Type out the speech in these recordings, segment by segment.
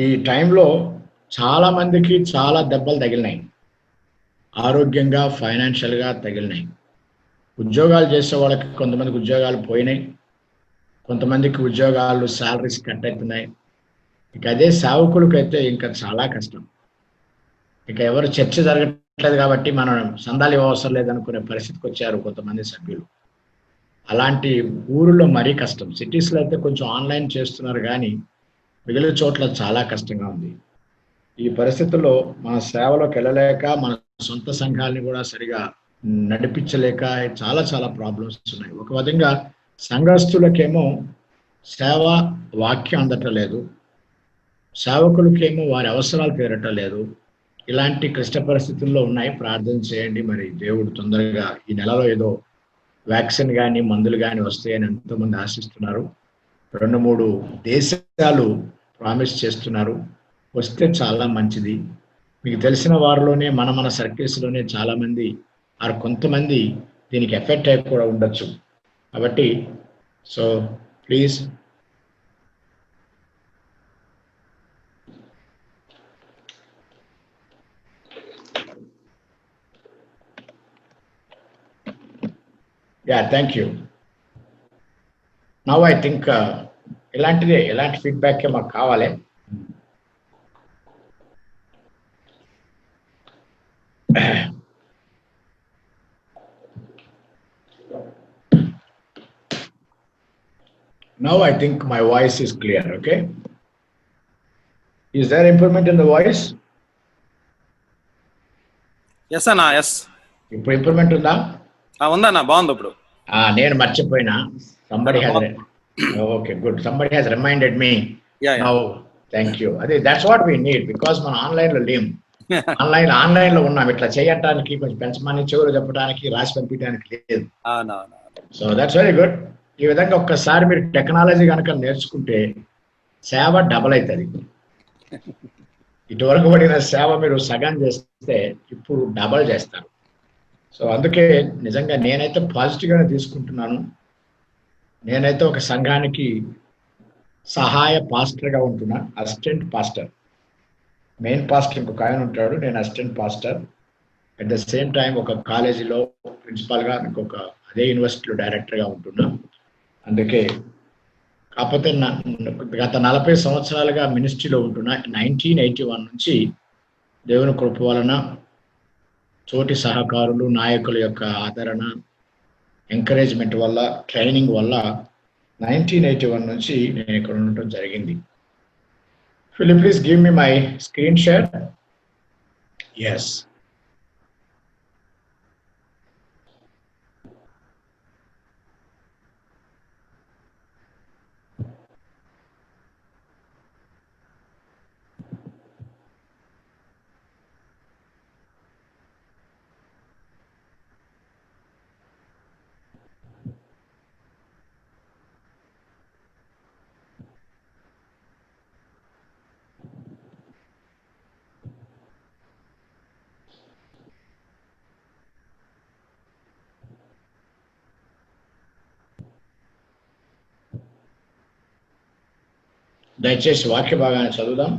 ఈ టైంలో చాలా మందికి చాలా దెబ్బలు తగిలినాయి. ఆరోగ్యంగా, ఫైనాన్షియల్‌గా తగిలినాయి. ఉద్యోగాలు చేసే వాళ్ళకి కొంతమందికి ఉద్యోగాలు పోయినాయి. కొంతమందికి ఉద్యోగాలు సాలరీస్ కట్ అయితున్నాయి. ఇక అదే సేవకులకైతే ఇంకా చాలా కష్టం. ఇక ఎవరు చర్చ జరగట్లేదు కాబట్టి మనం సందాలు ఇవ్వవసరం లేదనుకునే పరిస్థితికొచ్చారు కొంతమంది సభ్యులు. అలాంటి ఊరుల్లో మరీ కష్టం. సిటీస్‌లో అయితే కొంచెం ఆన్‌లైన్ చేస్తున్నారు గానీ, మిగిలిన చోట్ల చాలా కష్టంగా ఉంది. ఈ పరిస్థితుల్లో మన సేవలోకెళ్ళలేక, మన సొంత సంఘాల్ని గూడా సరిగా నడిపించలేక చాలా చాలా ప్రాబ్లమ్స్ ఉన్నాయి. ఒక విధంగా సంఘస్థులకేమో సేవ వాక్యం అందటం లేదు. సేవకులకేమో వారి అవసరాలు తీరటం లేదు. ఇలాంటి క్లిష్ట పరిస్థితుల్లో ఉన్నాయి. ప్రార్థన చేయండి. మరి దేవుడు తొందరగా ఈ నెలలో ఏదో వ్యాక్సిన్ గాని, మందులు గాని వస్తాయని ఎంతోమంది ఆశిస్తున్నారు. 2, 3 దేశాలు ప్రామిస్ చేస్తున్నారు. వస్తే చాలా మంచిది. మీకు తెలిసిన వారిలోనే మన సర్కిల్స్‌లోనే చాలామంది కొంతమంది దీనికి ఎఫెక్ట్ అయ్యి కూడా ఉండొచ్చు. కాబట్టి so please thank you. Now I think ఇలాంటి ఫీడ్‌బ్యాకే మాకు కావాలి. Now I think my voice is clear, okay? Is there improvement in the voice? Yes అన్నా, yes. ఇప్పుడు ఇంప్రూవ్మెంట్ ఉందా? ఉందన్నా, బాగుంది ఇప్పుడు. నేను మర్చిపోయినా. Somebody has okay, good. Somebody has reminded me. Yeah. Now, thank you. That's what we need because మనం online లో లేం. ఆన్లైన్ లో ఉన్నాం. ఇట్లా చేయటానికి కొంచెం పెంచమని చెవులు చెప్పడానికి రాసి పంపించడానికి లేదు. So that's very good. ఈ విధంగా ఒక్కసారి మీరు టెక్నాలజీ కనుక నేర్చుకుంటే సేవ డబల్ అవుతుంది. ఇటువరకు పడిన సేవ మీరు సగం చేస్తే ఇప్పుడు డబల్ చేస్తారు. సో అందుకే నిజంగా నేనైతే పాజిటివ్గానే తీసుకుంటున్నాను. నేనైతే ఒక సంఘానికి సహాయ పాస్టర్గా ఉంటున్నా, అసిస్టెంట్ పాస్టర్. మెయిన్ పాస్టర్ ఇంకొక ఆయన ఉంటాడు, నేను assistant pastor. At the same time ఒక కాలేజీలో ప్రిన్సిపాల్గా, ఇంకొక అదే యూనివర్సిటీలో డైరెక్టర్గా ఉంటున్నా. అందుకే కాకపోతే గత 40 సంవత్సరాలుగా మినిస్ట్రీలో ఉంటున్నా. 1981 నుంచి దేవుని కృప వలన, తోటి సహకారులు, నాయకుల యొక్క ఆదరణ, ఎంకరేజ్మెంట్ వల్ల, ట్రైనింగ్ వల్ల 1981 నుంచి నేను ఇక్కడ ఉండటం జరిగింది. Will you please give me my screen share? Yes. దయచేసి వాక్య భాగాన్ని చదువుదాం.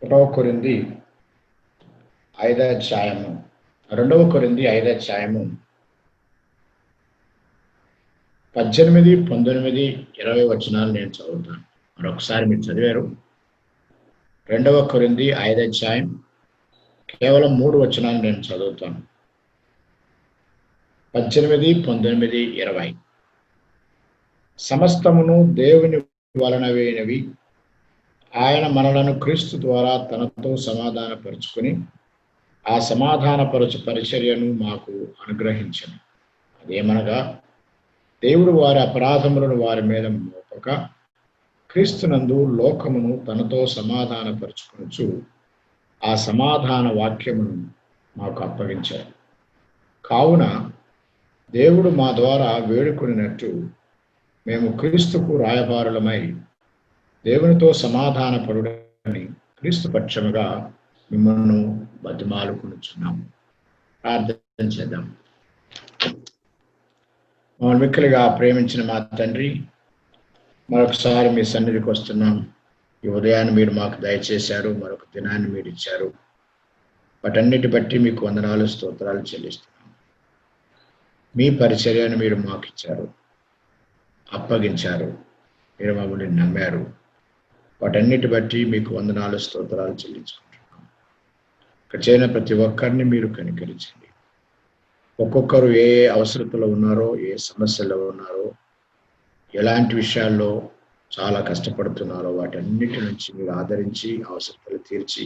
1 కొరింథీ 5వ అధ్యాయము, 2 కొరింథీ 5వ అధ్యాయము 18, 19, 20 వచనాలు నేను చదువుతాను. మరొకసారి మీరు చదివారు. 2 కొరింథీ 5వ అధ్యాయం కేవలం 3 వచనాలు నేను చదువుతాను. 18, 19, 20. సమస్తమును దేవుని వలనవేనవి, ఆయన మనలను క్రీస్తు ద్వారా తనతో సమాధానపరుచుకుని ఆ సమాధానపరచు పరిచర్యను మాకు అనుగ్రహించను. అదేమనగా, దేవుడు వారి అపరాధములను వారి మీద మోపక క్రీస్తునందు లోకమును తనతో సమాధానపరుచుకొనుచు ఆ సమాధాన వాక్యమును మాకు అప్పగించారు. కావున దేవుడు మా ద్వారా వేడుకొనినట్టు మేము క్రీస్తుకు రాయబారులమై దేవునితో సమాధానపరుడని క్రీస్తు పక్షముగా మిమ్మల్ని బతిమాలుకొనుచున్నాము. ప్రార్థన చేద్దాం. మమ్మల్ని మిక్కిలిగా ప్రేమించిన మా తండ్రి, మరొకసారి మీ సన్నిధికి వస్తున్నాం. ఈ ఉదయాన్ని మీరు మాకు దయచేశారు, మరొక దినాన్ని మీరు ఇచ్చారు. వాటన్నిటి బట్టి మీకు వందనాలు, స్తోత్రాలు చెల్లిస్తున్నాం. మీ పరిచర్యను మీరు మాకు ఇచ్చారు, అప్పగించారు, మీరు మమ్మల్ని నమ్మారు. వాటన్నిటి బట్టి మీకు వందనాలు, స్తోత్రాలు చెల్లించుకుంటున్నాం. ఇక్కడ చేరిన ప్రతి ఒక్కరిని మీరు కనికరించండి. ఒక్కొక్కరు ఏ అవసరతలో ఉన్నారో, ఏ సమస్యలో ఉన్నారో, ఎలాంటి విషయాల్లో చాలా కష్టపడుతున్నారో వాటన్నిటి నుంచి మీరు ఆదరించి, అవసరతలు తీర్చి,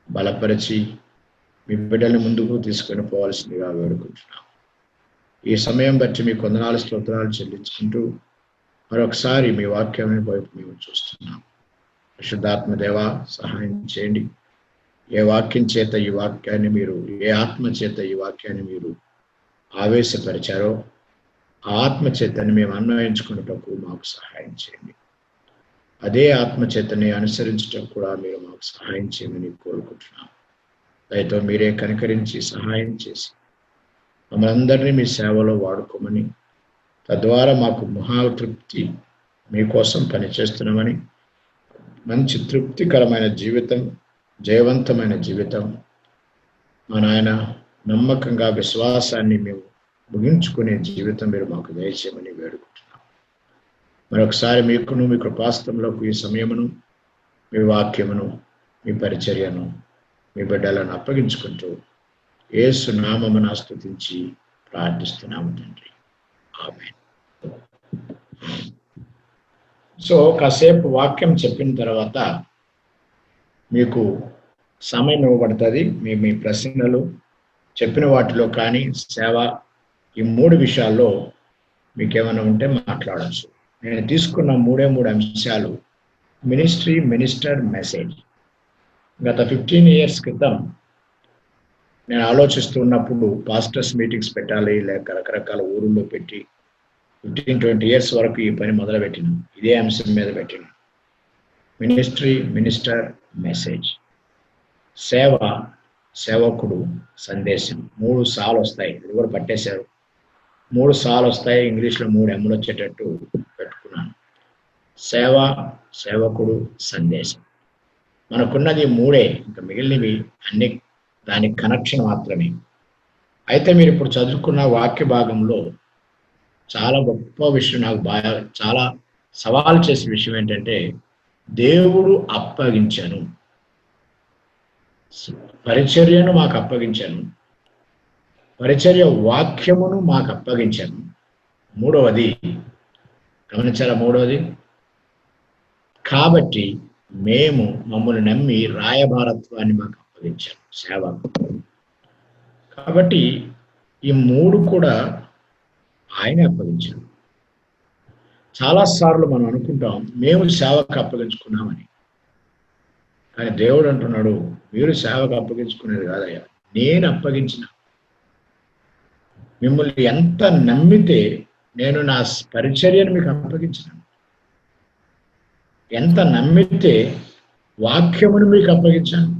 బలపరిచి మీ బిడ్డల్ని ముందుకు తీసుకొని పోవాల్సిందిగా వేడుకుంటున్నాం. ఈ సమయం బట్టి మీకు వందనాలు, స్తోత్రాలు చెల్లించుకుంటూ మరొకసారి మీ వాక్యం వైపు మేము చూస్తున్నాం. పరిశుద్ధాత్మ దేవ, సహాయం చేయండి. ఏ వాక్యం చేత ఈ వాక్యాన్ని మీరు, ఏ ఆత్మ చేత ఈ వాక్యాన్ని మీరు ఆవేశపరిచారో ఆ ఆత్మ చేతని మేము అన్వయించుకున్నటకు మాకు సహాయం చేయండి. అదే ఆత్మ చేతని అనుసరించటం కూడా మీరు మాకు సహాయం చేయమని కోరుకుంటున్నాం. దయతో మీరే కనికరించి సహాయం చేసి మమ్మల్ని అందరినీ మీ సేవలో వాడుకోమని, తద్వారా మాకు మహాతృప్తి, మీకోసం పనిచేస్తున్నామని, మంచి తృప్తికరమైన జీవితం, జయవంతమైన జీవితం, మా నాయన నమ్మకంగా విశ్వాసాన్ని మేము ముగించుకునే జీవితం మీరు మాకు దయచేయమని వేడుకుంటున్నాం. మరొకసారి మీకును, మీ కృపాస్తంలోకి ఈ సమయమును, మీ వాక్యమును, మీ పరిచర్యను, మీ బిడ్డలను అప్పగించుకుంటూ యేసు నామమున స్తుతించి ప్రార్థిస్తున్నాము తండ్రి. ఆమేన్. సో కాసేపు వాక్యం చెప్పిన తర్వాత మీకు సమయం ఇవ్వబడుతుంది. మీ ప్రశ్నలు చెప్పిన వాటిలో కానీ సేవ, ఈ 3 విషయాల్లో మీకు ఏమైనా ఉంటే మాట్లాడచ్చు. నేను తీసుకున్న 3 అంశాలు: మినిస్ట్రీ, మినిస్టర్, మెసేజ్. గత 15 years క్రితం నేను ఆలోచిస్తున్నప్పుడు పాస్టర్స్ మీటింగ్స్ పెట్టాలి, లేక రకరకాల ఊరుల్లో పెట్టి 15-20 years వరకు ఈ పని మొదలుపెట్టినాం. ఇదే అంశం మీద పెట్టినాం. Ministry, minister, message. సేవ, సేవకుడు, సందేశం. 3 సార్లు వస్తాయి. ఇది కూడా పట్టేశారు. 3 సార్లు వస్తాయి. ఇంగ్లీష్లో 3 ఎమ్ములు వచ్చేటట్టు పెట్టుకున్నాను. సేవ, సేవకుడు, సందేశం. మనకున్నది 3. ఇంకా మిగిలినవి అన్ని దానికి కనెక్షన్ మాత్రమే. అయితే మీరు ఇప్పుడు చదువుకున్న వాక్య భాగంలో చాలా గొప్ప విషయం, నాకు బాగా చాలా సవాల్ చేసే విషయం ఏంటంటే, దేవుడు అప్పగించాను, పరిచర్యను మాకు అప్పగించాను, పరిచర్య వాక్యమును మాకు అప్పగించాను. 3వది గమనించారా? 3వది, కాబట్టి మేము మమ్మల్ని నమ్మి రాయబారత్వాన్ని మాకు అప్పగించాను, సేవ. కాబట్టి ఈ 3 కూడా ఆయన అప్పగించాడు. చాలాసార్లు మనం అనుకుంటాం మేము సేవకు అప్పగించుకున్నామని, కానీ దేవుడు అంటున్నాడు, మీరు సేవకు అప్పగించుకునేది కాదయ్యా, నేను అప్పగించిన. మిమ్మల్ని ఎంత నమ్మితే నేను నా పరిచర్యను మీకు అప్పగించినాను, ఎంత నమ్మితే వాక్యమును మీకు అప్పగించాను.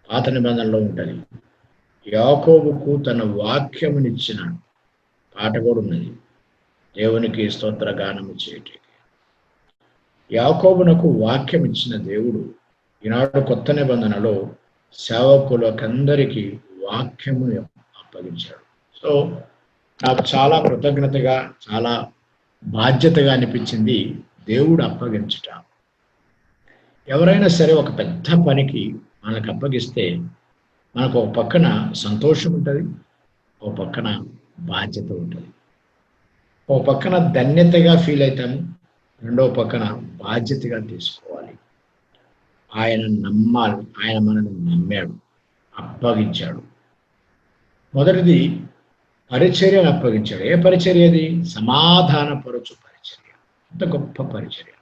పాత నిబంధనలో ఉంటుంది, యాకోబుకు తన వాక్యమునిచ్చిన పాట కూడా ఉన్నది, దేవునికి స్తోత్ర గానము చేయటం. యాకోబునకు వాక్యం ఇచ్చిన దేవుడు ఈనాడు కొత్త నిబంధనలో సేవకులకందరికీ వాక్యమును అప్పగించాడు. సో నాకు చాలా కృతజ్ఞతగా, చాలా బాధ్యతగా అనిపించింది దేవుడు అప్పగించుట. ఎవరైనా సరే ఒక పెద్ద పనికి మనకు అప్పగిస్తే మనకు ఒక పక్కన సంతోషం ఉంటుంది, ఒక పక్కన బాధ్యత ఉంటుంది. ఒక పక్కన ధన్యతగా ఫీల్ అవుతాము, రెండవ పక్కన బాధ్యతగా తీసుకోవాలి. ఆయన నమ్మాలి, ఆయన మనల్ని నమ్మాడు, అప్పగించాడు. మొదటిది పరిచర్యను అప్పగించాడు. ఏ పరిచర్య అది? సమాధానపరచు పరిచర్య. ఎంత గొప్ప పరిచర్య,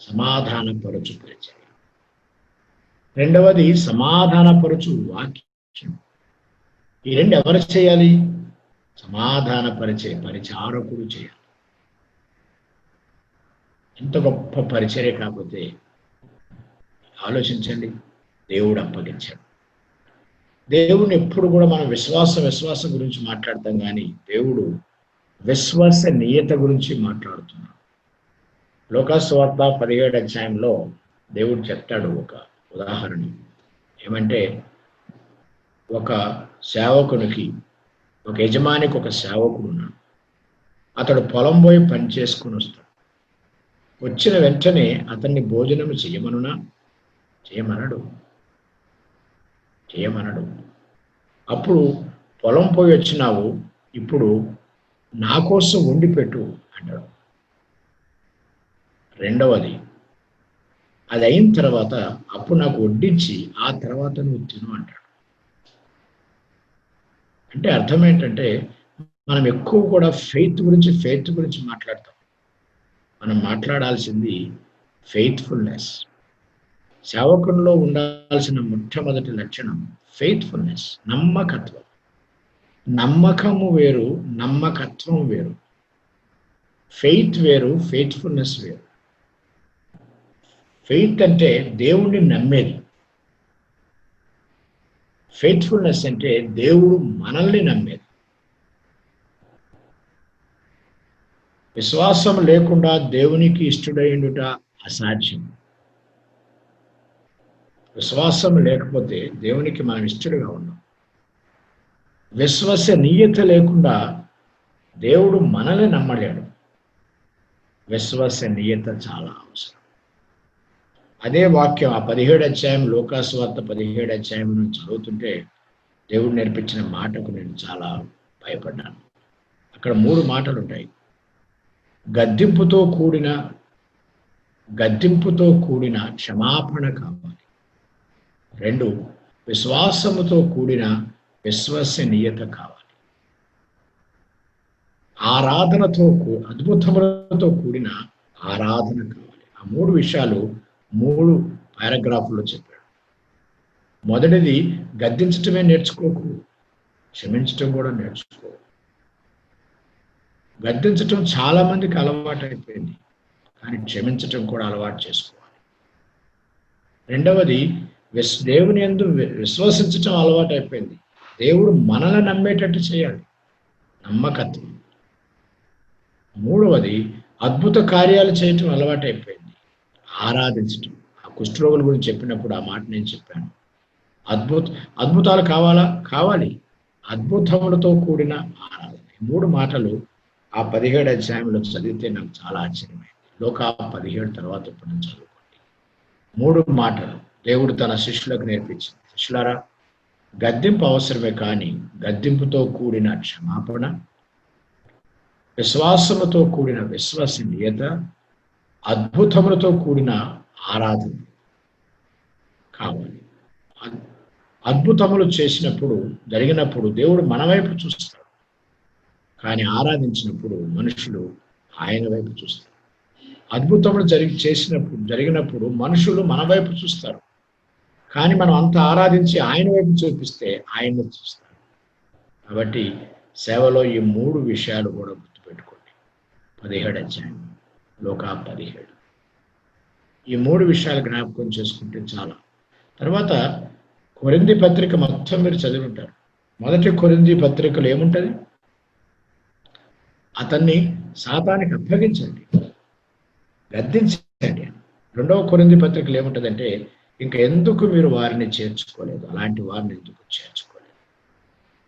సమాధానపరచు పరిచర్య. రెండవది సమాధానపరచు వాక్యం. ఈ 2 ఎవరు చేయాలి? సమాధానపరిచే పరిచారకుడు చేయాలి. ఎంత గొప్ప పరిచర్య కాకపోతే ఆలోచించండి. దేవుడు అప్పగించాడు. దేవుడిని ఎప్పుడు కూడా మనం విశ్వాసం గురించి మాట్లాడతాం, కానీ దేవుడు విశ్వసనీయత గురించి మాట్లాడుతున్నాడు. లూకాసు వార్త 17 అధ్యాయంలో దేవుడు చెప్తాడు ఒక ఉదాహరణ. ఏమంటే ఒక సేవకునికి, ఒక యజమానికి ఒక సేవకుడు ఉన్నాడు. అతడు పొలం పోయి పని చేసుకుని వస్తాడు. వచ్చిన వెంటనే అతన్ని భోజనం చేయమనడు. అప్పుడు పొలం పోయి వచ్చినావు, ఇప్పుడు నా కోసం వండి పెట్టు అంటాడు. రెండవది, అది అయిన తర్వాత అప్పుడు నాకు వడ్డించి ఆ తర్వాత నువ్వు తిను అంటాడు. అంటే అర్థం ఏంటంటే మనం ఎక్కువ కూడా ఫెయిత్ గురించి మాట్లాడతాం. మనం మాట్లాడాల్సింది ఫెయిత్ఫుల్నెస్. సేవకుల్లో ఉండాల్సిన మొట్టమొదటి లక్షణం ఫెయిత్ఫుల్నెస్, నమ్మకత్వం. నమ్మకము వేరు, నమ్మకత్వం వేరు. ఫెయిత్ వేరు, ఫెయిత్ఫుల్నెస్ వేరు. ఫెయిత్ అంటే దేవుణ్ణి నమ్మేది. ఫెయిత్ఫుల్నెస్ అంటే దేవుడు మనల్ని నమ్మేది. విశ్వాసం లేకుండా దేవునికి ఇష్టడైండుట అసాధ్యం. విశ్వాసం లేకపోతే దేవునికి మనం ఇష్టడుగా ఉన్నాం. విశ్వసనీయత లేకుండా దేవుడు మనల్ని నమ్మలేడు. విశ్వసనీయత చాలా అవసరం. అదే వాక్యం ఆ 17 అధ్యాయం, లూకాసు వార్త 17 అధ్యాయం చదువుతుంటే దేవుడు నేర్పించిన మాటకు నేను చాలా భయపడ్డాను. అక్కడ 3 మాటలు ఉంటాయి. గద్దింపుతో కూడిన క్షమాపణ కావాలి. 2, విశ్వాసముతో కూడిన విశ్వసనీయత కావాలి. అద్భుతములతో కూడిన ఆరాధన కావాలి. ఆ 3 విషయాలు 3 పారాగ్రాఫ్లో చెప్పాడు. మొదటిది, గద్దించటమే నేర్చుకోకు, క్షమించటం కూడా నేర్చుకో. గద్దించటం చాలా మందికి అలవాటు అయిపోయింది, కానీ క్షమించటం కూడా అలవాటు చేసుకోవాలి. రెండవది, దేవుని యందు విశ్వసించటం అలవాటు అయిపోయింది. దేవుడు మనల్ని నమ్మేటట్టు చేయాలి, నమ్మకత్వం. మూడవది, అద్భుత కార్యాలు చేయటం అలవాటు అయిపోయింది, ఆరాధించటం. ఆ కుష్ఠరోగుల గురించి చెప్పినప్పుడు ఆ మాట నేను చెప్పాను. అద్భుతాలు కావాలి, అద్భుతములతో కూడిన ఆరాధన. ఈ 3 మాటలు ఆ 17 అధ్యాయంలో చదివితే నాకు చాలా ఆశ్చర్యమైంది. లోకా 17 తర్వాత ఇప్పుడు నేను చదువుకోండి. 3 మాటలు దేవుడు తన శిష్యులకు నేర్పించింది. శిష్యులారా, గద్దింపు అవసరమే, కానీ గద్దింపుతో కూడిన క్షమాపణ, విశ్వాసముతో కూడిన విశ్వసనీయత, అద్భుతములతో కూడిన ఆరాధన కావాలి. అద్భుతములు జరిగినప్పుడు దేవుడు మన వైపు చూస్తాడు, కానీ ఆరాధించినప్పుడు మనుషులు ఆయన వైపు చూస్తారు. అద్భుతములు జరిగినప్పుడు మనుషులు మన వైపు చూస్తారు, కానీ మనం అంత ఆరాధించి ఆయన వైపు చూపిస్తే ఆయన చూస్తారు. కాబట్టి సేవలో ఈ 3 విషయాలు కూడా గుర్తుపెట్టుకోండి. 17 అధ్యాయం, లోకా 17, ఈ 3 విషయాలు జ్ఞాపకం చేసుకుంటే చాలా. తర్వాత కొరింథీ పత్రిక మొత్తం మీరు చదివి ఉంటారు. మొదటి కొరింథీ పత్రికలు ఏముంటుంది? అతన్ని సాతానికి అప్పగించండి, గద్దించండి. 2వ కొరింథీ పత్రికలు ఏముంటుందంటే, ఇంకా ఎందుకు మీరు వారిని చేర్చుకోలేదు, అలాంటి వారిని ఎందుకు చేర్చుకోలేదు.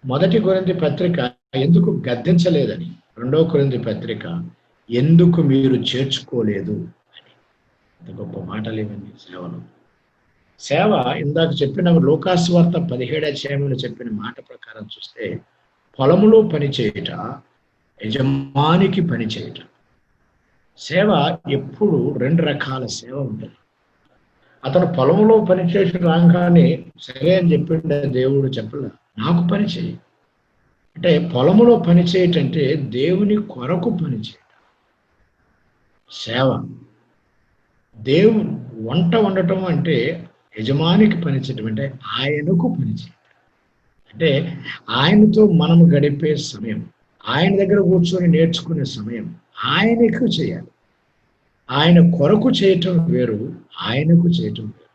మొదటి కొరింథీ పత్రిక ఎందుకు గద్దించలేదని, 2వ కొరింథీ పత్రిక ఎందుకు మీరు చేర్చుకోలేదు అని. అంత గొప్ప మాటలు ఇవన్నీ సేవలో. సేవ ఇందాక చెప్పిన లూకాసు వార్త 17 అధ్యాయంలో చెప్పిన మాట ప్రకారం చూస్తే, పొలములో పనిచేయుట, యజమానికి పనిచేయుట. సేవ ఎప్పుడు 2 రకాల సేవ ఉంటుంది. అతను పొలంలో పనిచేసి రాగానే సరే అని చెప్పిండే దేవుడు చెప్పలే, నాకు పని చేయి అంటే. పొలములో పని చేయటంటే దేవుని కొరకు పని చేయటం సేవ. వంట వండటం అంటే యజమానికి పనిచేయటం, అంటే ఆయనకు పనిచేయటం. అంటే ఆయనతో మనము గడిపే సమయం, ఆయన దగ్గర కూర్చొని నేర్చుకునే సమయం ఆయనకు చేయాలి. ఆయన కొరకు చేయటం వేరు, ఆయనకు చేయటం వేరు.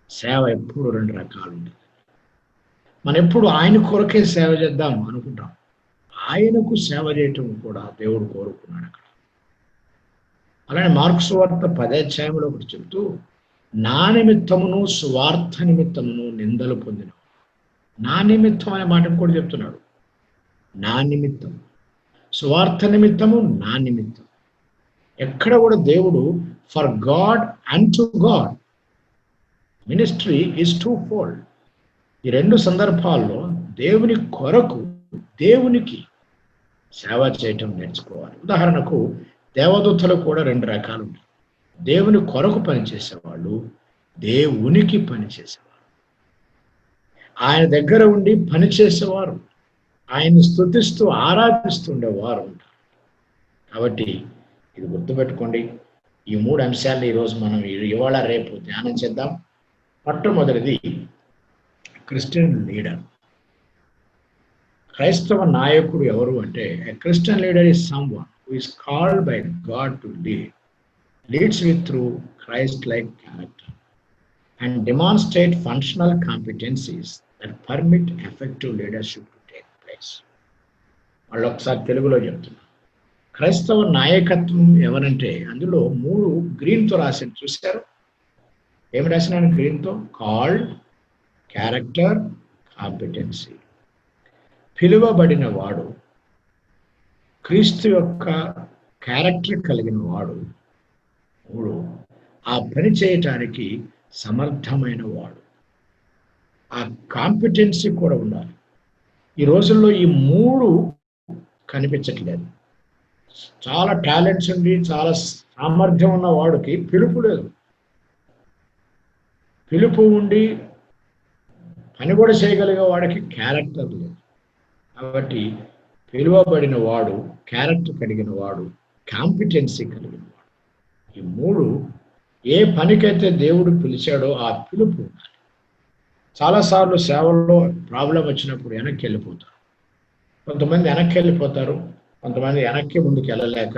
సేవ ఎప్పుడు 2 రకాలు ఉంటుంది. మనం ఎప్పుడు ఆయన కొరకే సేవ చేద్దాం అనుకుంటాం, ఆయనకు సేవ చేయటం కూడా దేవుడు కోరుకున్నాడు అక్కడ. అలానే మార్కు సువార్త 10వ అధ్యాయంలో ఒకటి చెబుతూ, నా నిమిత్తమును సువార్త నిమిత్తమును నిందలు పొందిన, నా నిమిత్తం అనే మాట కూడా చెప్తున్నాడు. నా నిమిత్తం, సువార్త నిమిత్తము, నా నిమిత్తం. ఎక్కడ కూడా దేవుడు for God and to God, ministry is two fold. ఈ రెండు సందర్భాల్లో దేవుని కొరకు, దేవునికి సేవ చేయటం నేర్చుకోవాలి. ఉదాహరణకు దేవదూతలు కూడా 2 రకాలు ఉంటాయి. దేవుని కొరకు పనిచేసేవాళ్ళు, దేవునికి పనిచేసేవారు. ఆయన దగ్గర ఉండి పనిచేసేవారు, ఆయన్ని స్తుతిస్తూ ఆరాధిస్తుండేవారు ఉంటారు. కాబట్టి ఇది గుర్తుపెట్టుకోండి. ఈ 3 అంశాలు ఈరోజు మనం ఇవాళ రేపు ధ్యానం చేద్దాం. మొట్టమొదటిది క్రిస్టియన్ లీడర్. క్రైస్తవ నాయకుడు ఎవరు అంటే, Christian leader is someone who is called by God to leads with through Christ like character and demonstrate functional competencies that permit effective leadership to take place. వాళ్ళు ఒకసారి తెలుగులో చెప్తున్నారు. క్రైస్తవ నాయకత్వం ఎవరంటే, అందులో 3 గ్రీన్తో రాసి చూశారు. ఏమి రాసినాను గ్రీన్తో? Called, character, competency. పిలువబడిన వాడు, క్రీస్తు యొక్క క్యారెక్టర్ కలిగిన వాడు, 3 ఆ పని చేయటానికి సమర్థమైన వాడు. ఆ కాంపిటెన్సీ కూడా ఉండాలి. ఈ రోజుల్లో ఈ 3 కనిపించట్లేదు. చాలా టాలెంట్స్ ఉండి, చాలా సామర్థ్యం ఉన్న వాడికి పిలుపు లేదు. పిలుపు ఉండి పని కూడా చేయగలిగే వాడికి క్యారెక్టర్ లేదు. కాబట్టి పిలువబడిన వాడు, క్యారెక్టర్ కలిగిన వాడు, కాంపిటెన్సీ కలిగిన వాడు, ఈ 3 ఏ పనికైతే దేవుడు పిలిచాడో ఆ పిలుపు ఉండాలి. చాలాసార్లు సేవల్లో ప్రాబ్లం వచ్చినప్పుడు వెనక్కి వెళ్ళిపోతారు. కొంతమంది వెనక్కి వెళ్ళిపోతారు, కొంతమంది వెనక్కి ముందుకు వెళ్ళలేక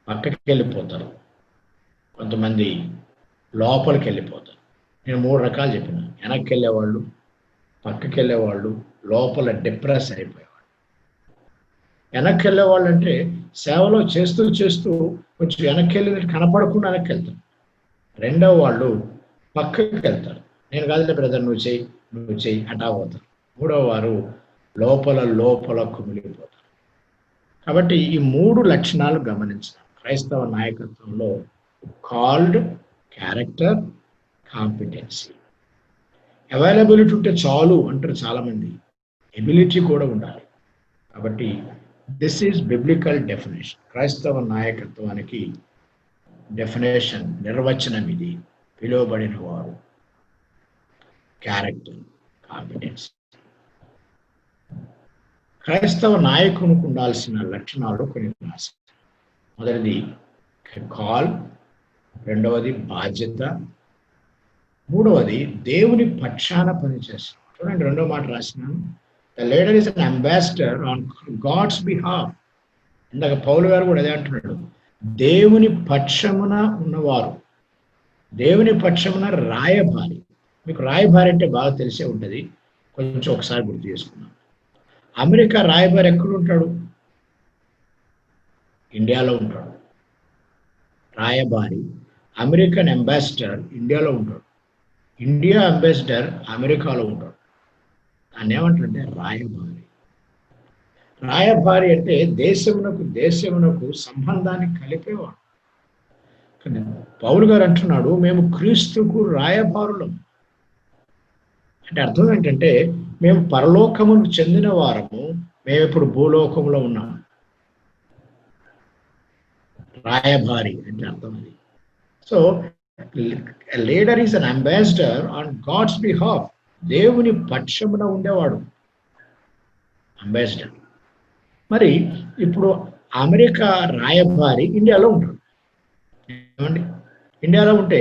పక్కకి వెళ్ళిపోతారు, కొంతమంది లోపలికి వెళ్ళిపోతారు. నేను 3 రకాలు చెప్పిన. వెనక్కి వెళ్ళేవాళ్ళు, పక్కకి వెళ్ళేవాళ్ళు, లోపల డిప్రెస్ అయిపోయేవాళ్ళు. వెనక్కి వెళ్ళేవాళ్ళు అంటే సేవలో చేస్తూ చేస్తూ కొంచెం వెనక్కి వెళ్ళినట్టు కనపడకుండా వెనక్కి వెళ్తారు. రెండవ వాళ్ళు పక్కకి వెళ్తారు. నేను కాదులే బ్రదర్, నువ్వు చెయ్యి అటా పోతారు. 3వ వారు లోపల కుమిలిపోతారు. కాబట్టి ఈ 3 లక్షణాలు గమనించాలి క్రైస్తవ నాయకత్వంలో: కాల్డ్, క్యారెక్టర్, కాంపిటెన్సీ. అవైలబిలిటీ ఉంటే చాలు అంటారు చాలామంది, ఎబిలిటీ కూడా ఉండాలి. కాబట్టి దిస్ ఈజ్ బిబ్లికల్ డెఫినేషన్. క్రైస్తవ నాయకత్వానికి డెఫినేషన్, నిర్వచనం ఇది. పిలువబడిన వారు, క్యారెక్టర్, కాంపిటెన్స్. క్రైస్తవ నాయకునికి ఉండాల్సిన లక్షణాలు కొన్ని రాశారు. మొదటిది కాల్, రెండవది బాధ్యత, మూడవది దేవుని పక్షాన పనిచేస్తాం. చూడండి, 2వ మాట రాసినాను. The leader is an ambassador on God's behalf. ఇందాక పౌలు గారు కూడా అదే అంటున్నాడు. దేవుని పక్షమున ఉన్నవారు, దేవుని పక్షమున రాయబారి. మీకు రాయబారి అంటే బాగా తెలిసే ఉంటుంది, కొంచెం ఒకసారి గుర్తు చేసుకున్నాం. అమెరికా రాయబారి ఎక్కడ ఉంటాడు? ఇండియాలో ఉంటాడు. రాయబారి, అమెరికన్ అంబాసిడర్ ఇండియాలో ఉంటాడు. ఇండియా అంబాసిడర్ అమెరికాలో ఉంటాడు. దాన్ని ఏమంటారంటే రాయబారి. రాయబారి అంటే దేశమునకు సంబంధాన్ని కలిపేవాడు. పౌలు గారు అంటున్నాడు, మేము క్రీస్తుకు రాయబారులం. అంటే అర్థం ఏంటంటే, మేము పరలోకముకు చెందిన వారము, మేము ఇప్పుడు భూలోకంలో ఉన్నాం. రాయబారి అంటే అర్థం అది. So leader is an ambassador on God's behalf. దేవుని పక్షమున ఉండేవాడు అంబాసిడర్. మరి ఇప్పుడు అమెరికా రాయబారి ఇండియాలో ఉంటాడు. ఏమండి, ఇండియాలో ఉంటే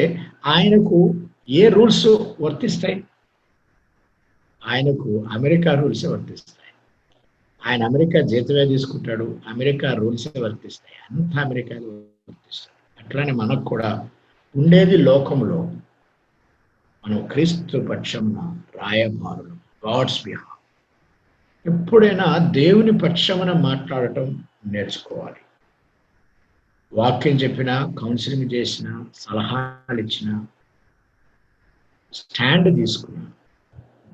ఆయనకు ఏ రూల్స్ వర్తిస్తాయి? ఆయనకు అమెరికా రూల్సే వర్తిస్తాయి. ఆయన అమెరికా జీతమే తీసుకుంటాడు, అమెరికా రూల్సే వర్తిస్తాయి, అంతా అమెరికా వర్తిస్తాయి. అట్లానే మనకు కూడా ఉండేది లోకంలో, మనం క్రీస్తు పక్షమున రాయబారులు, గాడ్స్ బిహాఫ్. ఎప్పుడైనా దేవుని పక్షమున మాట్లాడటం నేర్చుకోవాలి. వాక్యం చెప్పినా, కౌన్సిలింగ్ చేసినా, సలహాలు ఇచ్చినా, స్టాండ్ తీసుకున్నా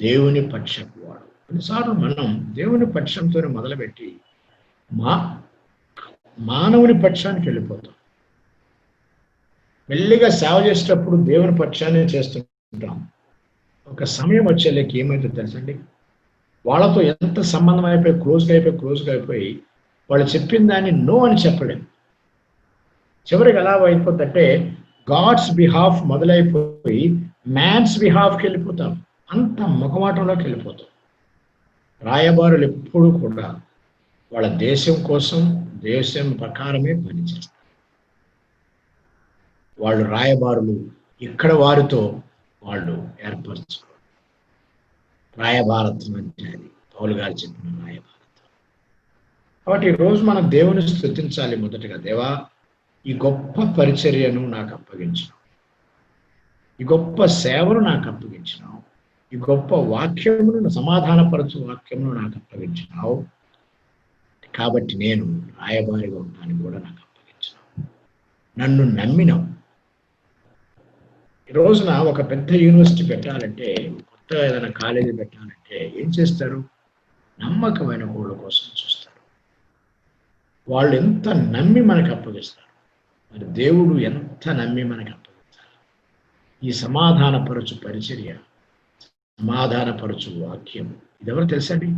దేవుని పక్షపు వాడు. కొన్నిసార్లు మనం దేవుని పక్షంతో మొదలుపెట్టి మానవుని పక్షానికి వెళ్ళిపోతాం. మెల్లిగా సేవ చేసేటప్పుడు దేవుని పక్షాన్ని చేస్తుంటాం. ఒక సమయం వచ్చేళ్ళకి ఏమైతే తెలుసండి, వాళ్ళతో ఎంత సంబంధం అయిపోయి క్లోజ్గా అయిపోయి వాళ్ళు చెప్పిన దాన్ని నో అని చెప్పలేము. చివరికి ఎలా అయిపోతుందంటే గాడ్స్ బిహాఫ్ మొదలైపోయి మ్యాన్స్ బిహాఫ్కి వెళ్ళిపోతాం. అంత ముఖమాటంలోకి వెళ్ళిపోతాం. రాయబారులు ఎప్పుడూ కూడా వాళ్ళ దేశం కోసం, దేశం ప్రకారమే పనిచేస్తారు. వాళ్ళు రాయబారులు ఇక్కడ వారితో వాళ్ళు ఏర్పరచుకోరు. రాయభారతం అంటే అది పౌలు గారు చెప్పిన రాయభారతం. కాబట్టి ఈరోజు మనం దేవుని స్తుతించాలి. మొదటగా, దేవా, ఈ గొప్ప పరిచర్యను నాకు అప్పగించినావు, ఈ గొప్ప సేవను నాకు అప్పగించినావు, ఈ గొప్ప వాక్యమును, సమాధానపరచు వాక్యమును నాకు అప్పగించినావు. కాబట్టి నేను రాయబారిగా ఉండడానికి కూడా నాకు అప్పగించినావు. నన్ను నమ్మినావు. ఈ రోజున ఒక పెద్ద యూనివర్సిటీ పెట్టాలంటే, కొత్త ఏదైనా కాలేజీ పెట్టాలంటే ఏం చేస్తారు? నమ్మకమైన వాళ్ళ కోసం చూస్తారు. వాళ్ళు ఎంత నమ్మి మనకు అప్పగిస్తారు. మరి దేవుడు ఎంత నమ్మి మనకు అప్పగిస్తారు. ఈ సమాధానపరచు పరిచర్య, సమాధానపరచు వాక్యం, ఇదెవరు తెలుసండి?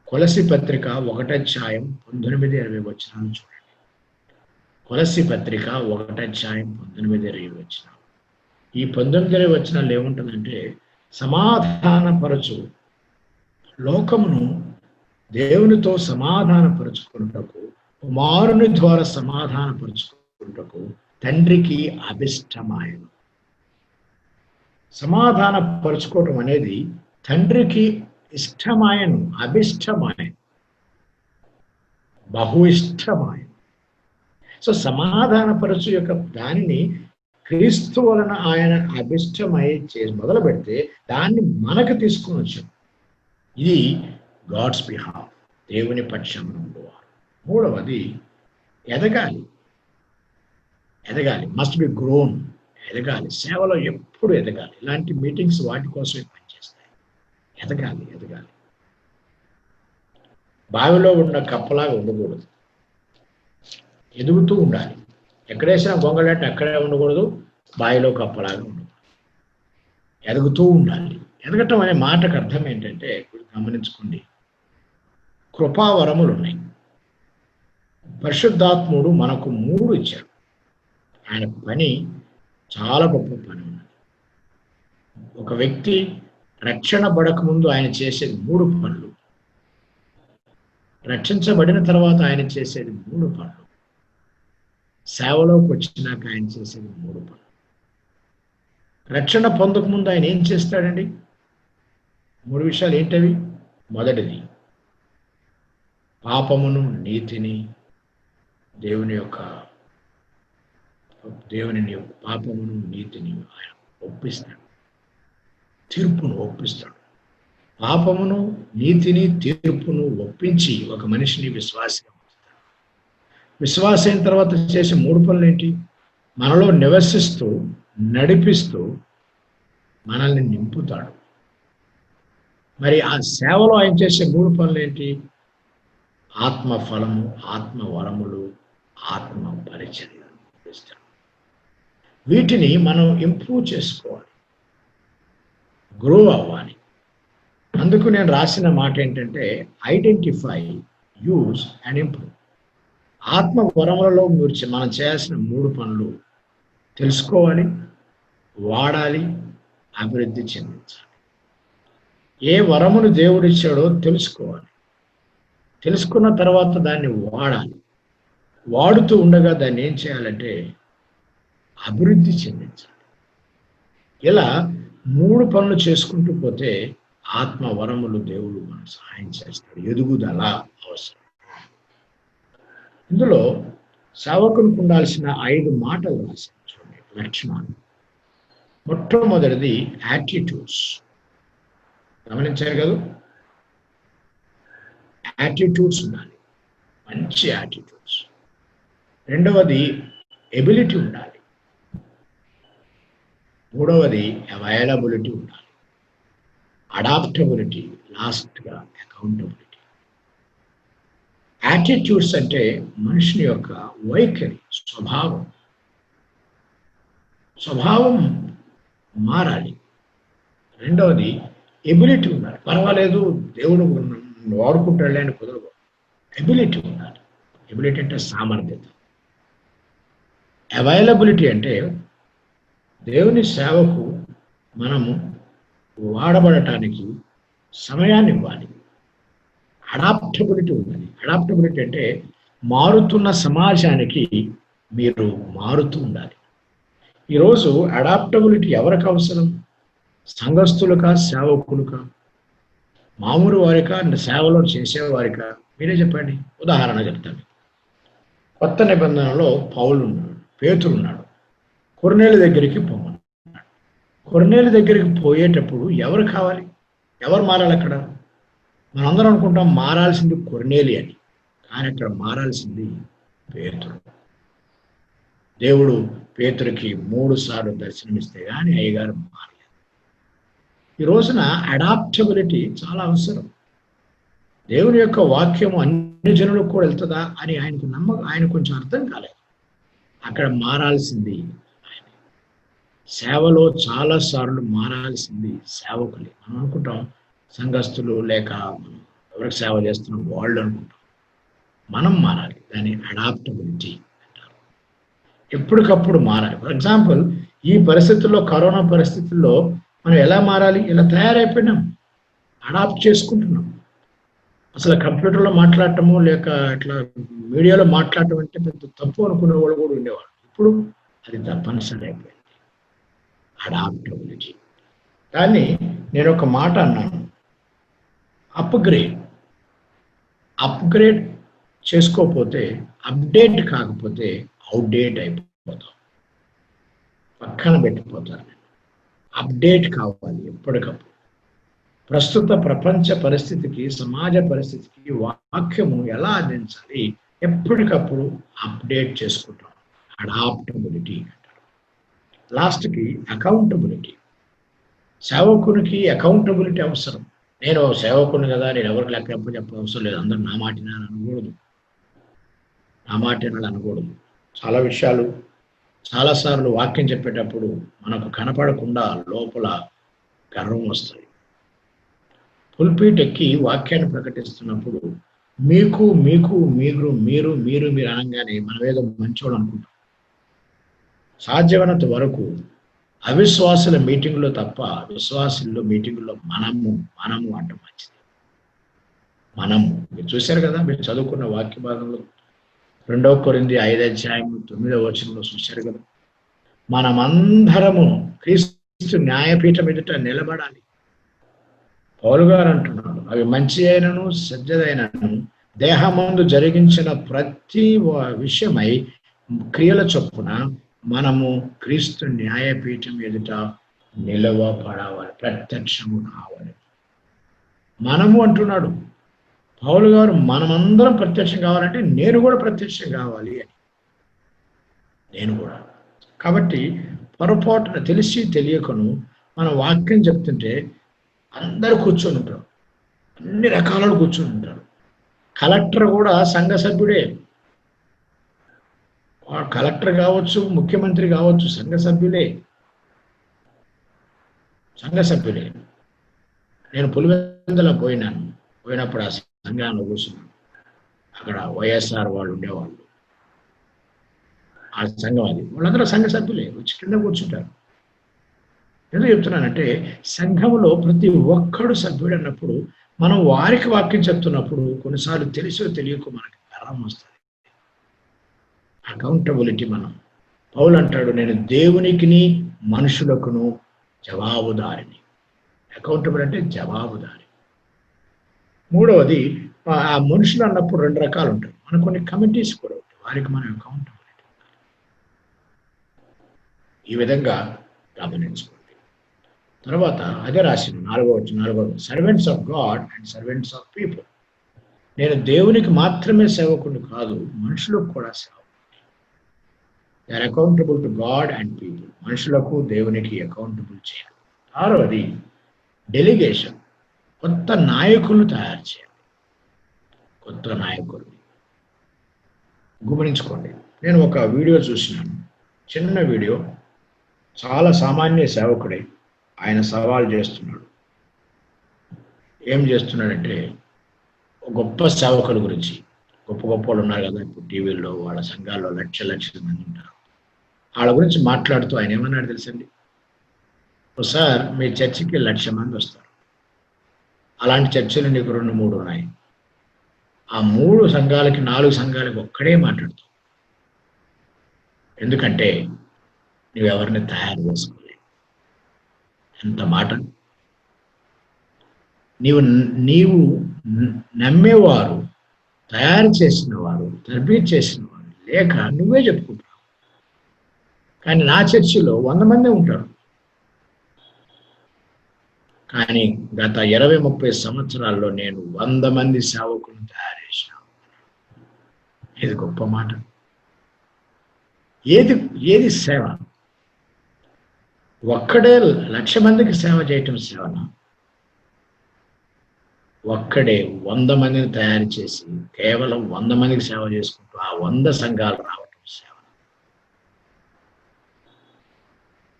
కొలసి పత్రిక 1:19-20 చూడండి. కొలసి పత్రిక 1:19-20. ఈ 19 ఏముంటుందంటే, సమాధానపరచు, లోకమును దేవునితో సమాధానపరుచుకున్నటకు, కుమారుని ద్వారా సమాధానపరుచుకున్నటకు తండ్రికి అభిష్టమాయను. సమాధానపరుచుకోవటం అనేది తండ్రికి ఇష్టమాయను, అభిష్టమాయను, బహు ఇష్టమాయను. సో సమాధానపరచు యొక్క దానిని క్రీస్తు వలన ఆయన అభిష్టమై చేసి మొదలు పెడితే దాన్ని మనకు తీసుకుని వచ్చాం. ఇది గాడ్స్ బిహాఫ్, దేవుని పక్షం ఉండేవారు. మూడవది, ఎదగాలి. Must be grown. ఎదగాలి, సేవలో ఎప్పుడు ఎదగాలి. ఇలాంటి మీటింగ్స్ వాటి కోసమే పనిచేస్తాయి. ఎదగాలి. బావిలో ఉన్న కప్పలాగా ఉండకూడదు, ఎదుగుతూ ఉండాలి. ఎక్కడేసినా గొంగళట్టు అక్కడే ఉండకూడదు, బావిలో కప్పలాగా ఉండకూడదు, ఎదుగుతూ ఉండాలి. ఎదగటం అనే మాటకు అర్థం ఏంటంటే, గమనించుకోండి, కృపావరములు ఉన్నాయి. పరిశుద్ధాత్ముడు మనకు 3 ఇచ్చాడు. ఆయన పని చాలా గొప్ప పని ఉన్నది. ఒక వ్యక్తి రక్షణ పడకముందు ఆయన చేసేది 3 పనులు, రక్షించబడిన తర్వాత ఆయన చేసేది 3 పనులు, సేవలోకి వచ్చినాక ఆయన చేసేది 3 పనులు. రక్షణ పొందక ముందు ఆయన ఏం చేస్తాడండి? 3 విషయాలు ఏంటవి? మొదటిది, పాపమును, నీతిని, దేవుని పాపమును, నీతిని ఆయన ఒప్పిస్తాడు, తీర్పును ఒప్పిస్తాడు. పాపమును, నీతిని, తీర్పును ఒప్పించి ఒక మనిషిని విశ్వాసంగా ఉంచుతాడు. విశ్వాసం అయిన తర్వాత చేసే 3 పనులు ఏంటి? మనలో నివసిస్తూ, నడిపిస్తూ మనల్ని నింపుతాడు. మరి ఆ సేవలో ఆయన చేసే 3 పనులు ఏంటి? ఆత్మ ఫలము, ఆత్మ వరములు, ఆత్మ పరిచర్య చేస్తాడు. వీటిని మనం ఇంప్రూవ్ చేసుకోవాలి, గ్రో అవ్వాలి. అందుకు నేను రాసిన మాట ఏంటంటే, ఐడెంటిఫై, యూజ్ అండ్ ఇంప్రూవ్. ఆత్మ వరములలో మనం చేయాల్సిన 3 పనులు తెలుసుకోవాలి, వాడాలి, అభివృద్ధి చెందించాలి. ఏ వరమును దేవుడిచ్చాడో తెలుసుకోవాలి, తెలుసుకున్న తర్వాత దాన్ని వాడాలి. వాడుతూ ఉండగా దాన్ని ఏం చేయాలంటే అభివృద్ధి చెందించాలి. ఇలా 3 పనులు చేసుకుంటూ పోతే ఆత్మ వరములు దేవుడు మనకు సహాయం చేస్తాడు. ఎదుగుదల అవసరం. ఇందులో సేవకునికి ఉండాల్సిన 5 మాటలు రాశాను చూడండి, లక్షణాలు. మొట్టమొదటిది యాటిట్యూడ్స్. గమనించారు కదా? యాటిట్యూడ్స్ ఉండాలి, మంచి యాటిట్యూడ్స్. రెండవది ఎబిలిటీ ఉండాలి. మూడవది అవైలబిలిటీ ఉండాలి. అడాప్టబిలిటీ, లాస్ట్గా అకౌంటబిలిటీ. యాటిట్యూడ్స్ అంటే మనిషిని యొక్క వైఖరి, స్వభావం మారాలి. రెండవది ఎబిలిటీ ఉండాలి. పర్వాలేదు, దేవుడు వాడుకుంటాడులే అని కుదరదు. ఎబిలిటీ ఉండాలి. ఎబిలిటీ అంటే సామర్థ్యత. అవైలబిలిటీ అంటే దేవుని సేవకు మనము వాడబడటానికి సమయాన్ని ఇవ్వాలి. అడాప్టబిలిటీ ఉండాలి. అడాప్టబిలిటీ అంటే మారుతున్న సమాజానికి మీరు మారుతూ ఉండాలి. ఈరోజు అడాప్టబిలిటీ ఎవరికి అవసరం? సంఘస్థులుగా, సేవకులుగా, మామూలు వారికా, సేవలో చేసేవారికా? మీరే చెప్పండి. ఉదాహరణ చెప్తాను. కొత్త నిబంధనలో పౌలు ఉన్నాడు, పేతురు ఉన్నాడు. కొర్నేలు దగ్గరికి పోమన్నాడు. కొర్నేలు దగ్గరికి పోయేటప్పుడు ఎవరు కావాలి? ఎవరు మారాలి? అక్కడ మనందరం అనుకుంటాం మారాల్సింది కొర్నేలి అని, కానీ అక్కడ మారాల్సింది పేతురు. దేవుడు పేతురికి 3 సార్లు దర్శనమిస్తే కానీ అయ్యగారు మారలేదు. ఈ రోజున అడాప్టబిలిటీ చాలా అవసరం. దేవుని యొక్క వాక్యము అన్ని జనులకు కూడా వెళ్తుందా అని ఆయన కొంచెం అర్థం కాలేదు. అక్కడ మారాల్సింది ఆయన. సేవలో చాలా సార్లు మారాల్సింది సేవకులే. మనం అనుకుంటాం సంఘస్థులు లేక ఎవరికి సేవ చేస్తున్నాం వాళ్ళు అనుకుంటాం. మనం మారాలి. దాన్ని అడాప్టబిలిటీ అంటారు. ఎప్పటికప్పుడు మారాలి. ఫర్ ఎగ్జాంపుల్, ఈ పరిస్థితుల్లో, కరోనా పరిస్థితుల్లో మనం ఎలా మారాలి? ఇలా తయారైపోయినాం, అడాప్ట్ చేసుకుంటున్నాం. అసలు కంప్యూటర్లో మాట్లాడటము లేక ఇట్లా మీడియాలో మాట్లాడటం అంటే పెద్ద తప్పు అనుకునే వాళ్ళు కూడా ఉండేవాళ్ళు. ఇప్పుడు అది తప్పనిసరి అయిపోయింది, అడాప్టబిలిటీ. కానీ నేను ఒక మాట అన్నాను, అప్గ్రేడ్ చేసుకోకపోతే, అప్డేట్ కాకపోతే అవుట్డేట్ అయిపోతాం, పక్కన పెట్టిపోతారు. అప్డేట్ కావాలి ఎప్పటికప్పుడు. ప్రస్తుత ప్రపంచ పరిస్థితికి, సమాజ పరిస్థితికి వాక్యము ఎలా అందించాలి, ఎప్పటికప్పుడు అప్డేట్ చేసుకుంటాం. అడాప్టబిలిటీ అంటారు. లాస్ట్కి అకౌంటబిలిటీ. సేవకునికి అకౌంటబిలిటీ అవసరం. నేను సేవకుని కదా, నేను ఎవరికి లెక్క చెప్పడం అవసరం లేదు, అందరూ నా మాట అనకూడదు, అనకూడదు. చాలా విషయాలు చాలాసార్లు వాక్యం చెప్పేటప్పుడు మనకు కనపడకుండా లోపల గర్వం వస్తుంది. పుల్పీట్ ఎక్కి వాక్యాన్ని ప్రకటిస్తున్నప్పుడు మీకు మీరు మీరు మీరు మీరు మీరు అనగానే మనం ఏదో మంచోడు అనుకుంటాం. సాధ్యమైనంత వరకు అవిశ్వాసుల మీటింగ్లో తప్ప విశ్వాసుల్లో మీటింగుల్లో మనము అంటే మంచిది. మీరు చూశారు కదా, మీరు చదువుకున్న వాక్య భాగంలో 2 కొరింథీ 5:9 చూశారు కదా, మనమందరము క్రీస్తు న్యాయపీఠం ఎదుట నిలబడాలి. పౌలు గారు అంటున్నాడు, అవి మంచి అయినను సజ్జదైనను దేహమందు జరిగించిన ప్రతి విషయమై క్రియల చొప్పున మనము క్రీస్తు న్యాయపీఠం ఎదుట నిలవబడాలి, ప్రత్యక్షము కావాలి. మనము అంటున్నాడు పౌలు గారు, మనమందరం ప్రత్యక్షం కావాలంటే నేను కూడా ప్రత్యక్షం కావాలి అని. నేను కూడా. కాబట్టి పొరపాటున తెలిసి తెలియకను మన వాక్యం చెప్తుంటే అందరూ కూర్చొని ఉంటారు, అన్ని రకాలలో కూర్చొని ఉంటారు. కలెక్టర్ కూడా సంఘ సభ్యుడే. కలెక్టర్ కావచ్చు, ముఖ్యమంత్రి కావచ్చు, సంఘ సభ్యులే. నేను పులివెందుల పోయినప్పుడు ఆ సంఘంలో కూర్చున్నాను. అక్కడ వైఎస్ఆర్ వాళ్ళు ఉండేవాళ్ళు, ఆ సంఘం అది, వాళ్ళందరూ సంఘ సభ్యులే, వచ్చి కింద కూర్చుంటారు. ఎందుకు చెప్తున్నానంటే, సంఘంలో ప్రతి ఒక్కడు సభ్యుడు అన్నప్పుడు మనం వారికి వాక్యం చెప్తున్నప్పుడు కొన్నిసార్లు తెలుసో తెలియకో మనకి గర్వం వస్తుంది. అకౌంటబిలిటీ. పౌలు అంటాడు, నేను దేవునికిని మనుషులకును జవాబుదారిని. అకౌంటబిలిటీ అంటే జవాబుదారి. మూడవది, ఆ మనుషులు అన్నప్పుడు 2 రకాలు ఉంటాయి. మనకు కొన్ని కమిటీస్ కూడా ఉంటాయి, వారికి మనం అకౌంటబిలిటీ ఈ విధంగా గమనించుకోండి. తర్వాత అదే రాసిన 4వ servants of God and servants of people. నేను దేవునికి మాత్రమే సేవకుడు కాదు, మనుషులకు కూడా సేవకుడు. They are accountable to God and people. మనుషులకు దేవునికి అకౌంటబుల్ చేయాలి. ఆరవది డెలిగేషన్. కొత్త నాయకులు తయారు చేయాలి. కొత్త నాయకులు గమనించుకోండి. నేను ఒక వీడియో చూసినాను, చిన్న వీడియో. చాలా సామాన్య సేవకుడే, ఆయన సవాల్ చేస్తున్నాడు. ఏం చేస్తున్నాడంటే గొప్ప సేవకుల గురించి, గొప్ప గొప్ప వాళ్ళు ఉన్నారు కదా ఇప్పుడు టీవీల్లో, వాళ్ళ సంఘాల్లో లక్షల మంది ఉంటారు. వాళ్ళ గురించి మాట్లాడుతూ ఆయన ఏమన్నాడు తెలుసండి? సార్, మీ చర్చికి 1,00,000 మంది వస్తారు. అలాంటి చర్చిలు నీకు 2-3 ఉన్నాయి. ఆ 3 సంఘాలకి 4 సంఘాలకి ఒక్కడే మాట్లాడుతావు. ఎందుకంటే నువ్వెవరిని తయారు చేసుకోలేవు. ఎంత మాట! నీవు నమ్మేవారు, తయారు చేసిన వారు, తర్బీదు చేసిన వారు లేక నువ్వే చెప్పుకుంటావు. కానీ నా చర్చిలో 100 మందే ఉంటారు. కానీ గత 20-30 సంవత్సరాల్లో నేను 100 మంది సేవకులను తయారు చేశాను. ఇది గొప్ప మాట. ఏది సేవ? ఒక్కడే 1,00,000 మందికి సేవ చేయటం సేవనా? ఒక్కడే 100 మందిని తయారు చేసి కేవలం 100 మందికి సేవ చేసుకుంటూ ఆ 100 సంఘాలు రావటం సేవ.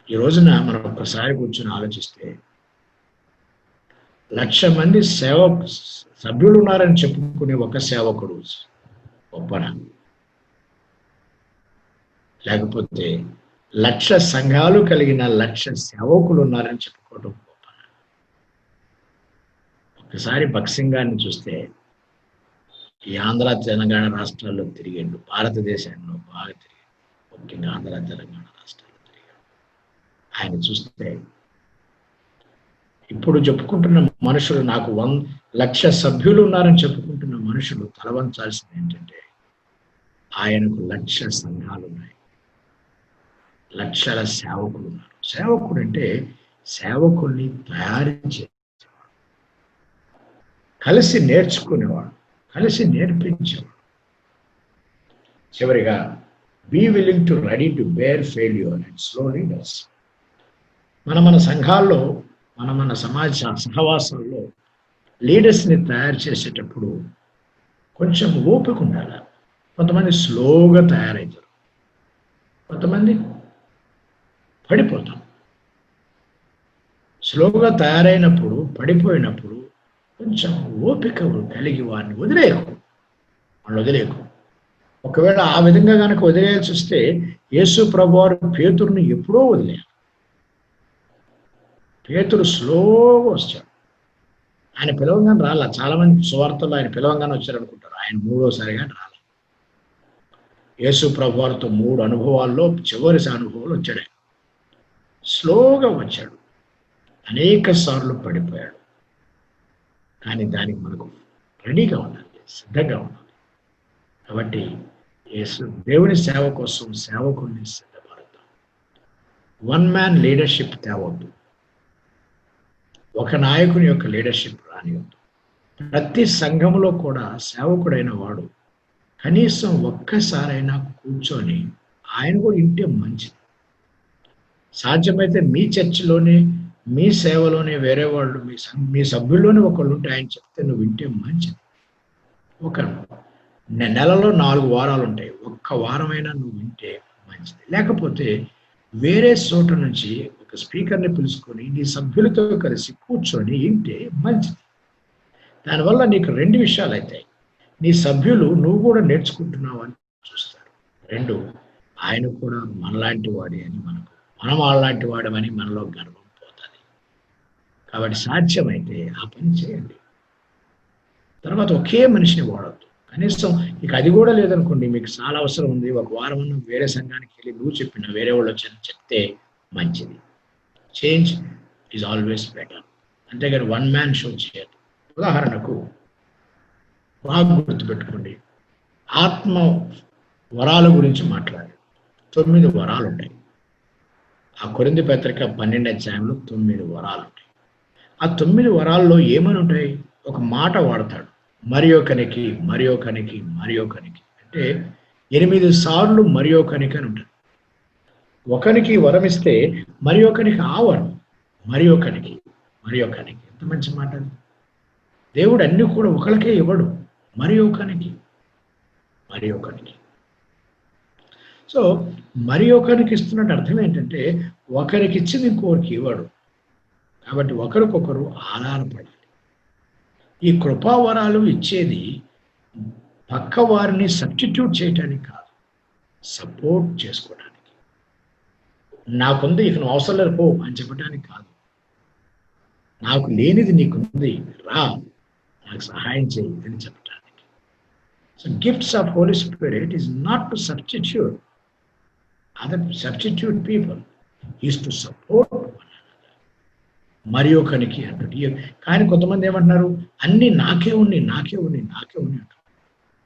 ఈ రోజున మనం ఒక్కసారి కూర్చొని ఆలోచిస్తే 1,00,000 మంది సభ్యులు ఉన్నారని చెప్పుకునే ఒక సేవకుడు గొప్పనా? లేకపోతే 1,00,000 సంఘాలు కలిగిన 1,00,000 సేవకులు ఉన్నారని చెప్పుకోవడం గొప్పనా? ఒకసారి భక్సింగాన్ని చూస్తే ఈ ఆంధ్ర తెలంగాణ రాష్ట్రాల్లో తిరిగిండు, భారతదేశంలో బాగా తిరిగాడు, ముఖ్యంగా ఆంధ్ర తెలంగాణ రాష్ట్రాల్లో తిరిగాడు. ఆయన చూస్తే ఇప్పుడు చెప్పుకుంటున్న మనుషులు, నాకు 1,00,000 సభ్యులు ఉన్నారని చెప్పుకుంటున్న మనుషులు తలవంచాల్సింది ఏంటంటే ఆయనకు 1,00,000 సంఘాలు ఉన్నాయి, 1,00,000 సేవకులు ఉన్నారు. సేవకుడు అంటే సేవకుల్ని తయారు చేసేవాడు, కలిసి నేర్చుకునేవాడు, కలిసి నేర్పించేవాడు. చివరిగా be willing to ready to bear failure and slow leaders. మన సంఘాల్లో, మన సమాజ సహవాసాల్లో లీడర్స్ని తయారు చేసేటప్పుడు కొంచెం ఓపిక ఉండాలి. కొంతమంది స్లోగా తయారవుతారు, కొంతమంది పడిపోతాం. స్లోగా తయారైనప్పుడు, పడిపోయినప్పుడు కొంచెం ఓపిక కలిగి వారిని వదిలేకు. ఒకవేళ ఆ విధంగా కనుక వదిలేయాల్సి వస్తే యేసు ప్రభువారు పేతురుని ఎప్పుడో వదిలేరు. పేతురు స్లోగా వచ్చాడు. ఆయన పిలవంగానే రాలా. చాలా మంది సువార్తల్లో ఆయన పిలవంగానే వచ్చారనుకుంటారు. ఆయన 3వసారిగా రాలా. యేసు ప్రభువారితో 3 అనుభవాల్లో చివరి అనుభవాలు వచ్చాడు. స్లోగా వచ్చాడు, అనేక సార్లు పడిపోయాడు. కానీ దానికి మనకు రెడీగా ఉండాలి, సిద్ధంగా ఉండాలి. కాబట్టి దేవుని సేవ కోసం సేవకుల్ని సిద్ధపడతాం. 1 మ్యాన్ లీడర్షిప్ తేవద్దు, ఒక నాయకుని యొక్క లీడర్షిప్ రానివద్దు. ప్రతి సంఘంలో కూడా సేవకుడైన వాడు కనీసం ఒక్కసారైనా కూర్చొని ఆయన కూడా వింటే మంచిది. సాధ్యమైతే మీ చర్చిలోనే, మీ సేవలోనే వేరే వాళ్ళు, మీ సభ్యుల్లోనే ఒకళ్ళు ఉంటే ఆయన చెప్తే నువ్వు వింటే మంచిది. ఒక నెలలో 4 వారాలు ఉంటాయి, ఒక్క వారమైనా నువ్వు వింటే మంచిది. లేకపోతే వేరే చోట నుంచి ఒక స్పీకర్ని పిలుచుకొని నీ సభ్యులతో కలిసి కూర్చొని వింటే మంచిది. దానివల్ల నీకు 2 విషయాలు అవుతాయి. నీ సభ్యులు నువ్వు కూడా నేర్చుకుంటున్నావు అని చూస్తారు. 2, ఆయన కూడా మనలాంటి వాడే అని మనం వాళ్ళలాంటి వాడమని మనలో గర్వం పోతుంది. కాబట్టి సాధ్యమైతే ఆ పని చేయండి. తర్వాత ఒకే మనిషిని వాడద్దు. కనీసం ఇక అది కూడా లేదనుకోండి, మీకు చాలా అవసరం ఉంది, ఒక వారం వేరే సంఘానికి వెళ్ళి నువ్వు చెప్పిన వేరే వాళ్ళు వచ్చారని చెప్తే మంచిది. Change is always better. అంతేగాని 1 మ్యాన్ షో చేయదు. ఉదాహరణకు బాగా గుర్తుపెట్టుకోండి, ఆత్మ వరాల గురించి మాట్లాడారు. 9 వరాలు ఉంటాయి. ఆ కొరింథీ పత్రిక 12వ అధ్యాయంలో 9 వరాలు ఉంటాయి. ఆ 9 వరాల్లో ఏమని ఉంటాయి? ఒక మాట వాడతాడు, మరి ఒకనికి అంటే 8 సార్లు మరి ఒకనికి అని ఉంటుంది. ఒకరికి వరం ఇస్తే మరి ఒకరికి ఆ వరం, మరి ఒకరికి ఎంత మంచి మాట అది. దేవుడు అన్ని కూడా ఒకరికే ఇవ్వడు, మరి ఒకరికి. సో మరి ఒకరికి ఇస్తున్నట్టు అర్థం ఏంటంటే ఒకరికి ఇచ్చింది ఇంకొకరికి ఇవ్వడు. కాబట్టి ఒకరికొకరు ఆధారపడాలి. ఈ కృపావరాలు ఇచ్చేది పక్క వారిని సబ్స్టిట్యూట్ చేయటానికి కాదు, సపోర్ట్ చేసుకోవడానికి. నాకుంది ఇక నువ్వు అవసరం లేదు పో అని చెప్పడానికి కాదు, నాకు లేనిది నీకుంది రా నాకు సహాయం చేయి అని చెప్పడానికి. So gifts of Holy Spirit is not to substitute people, is to support one another. మరి ఒకరికి అంటుంది. కానీ కొంతమంది ఏమంటున్నారు, అన్ని నాకే ఉన్నాయి అంటారు.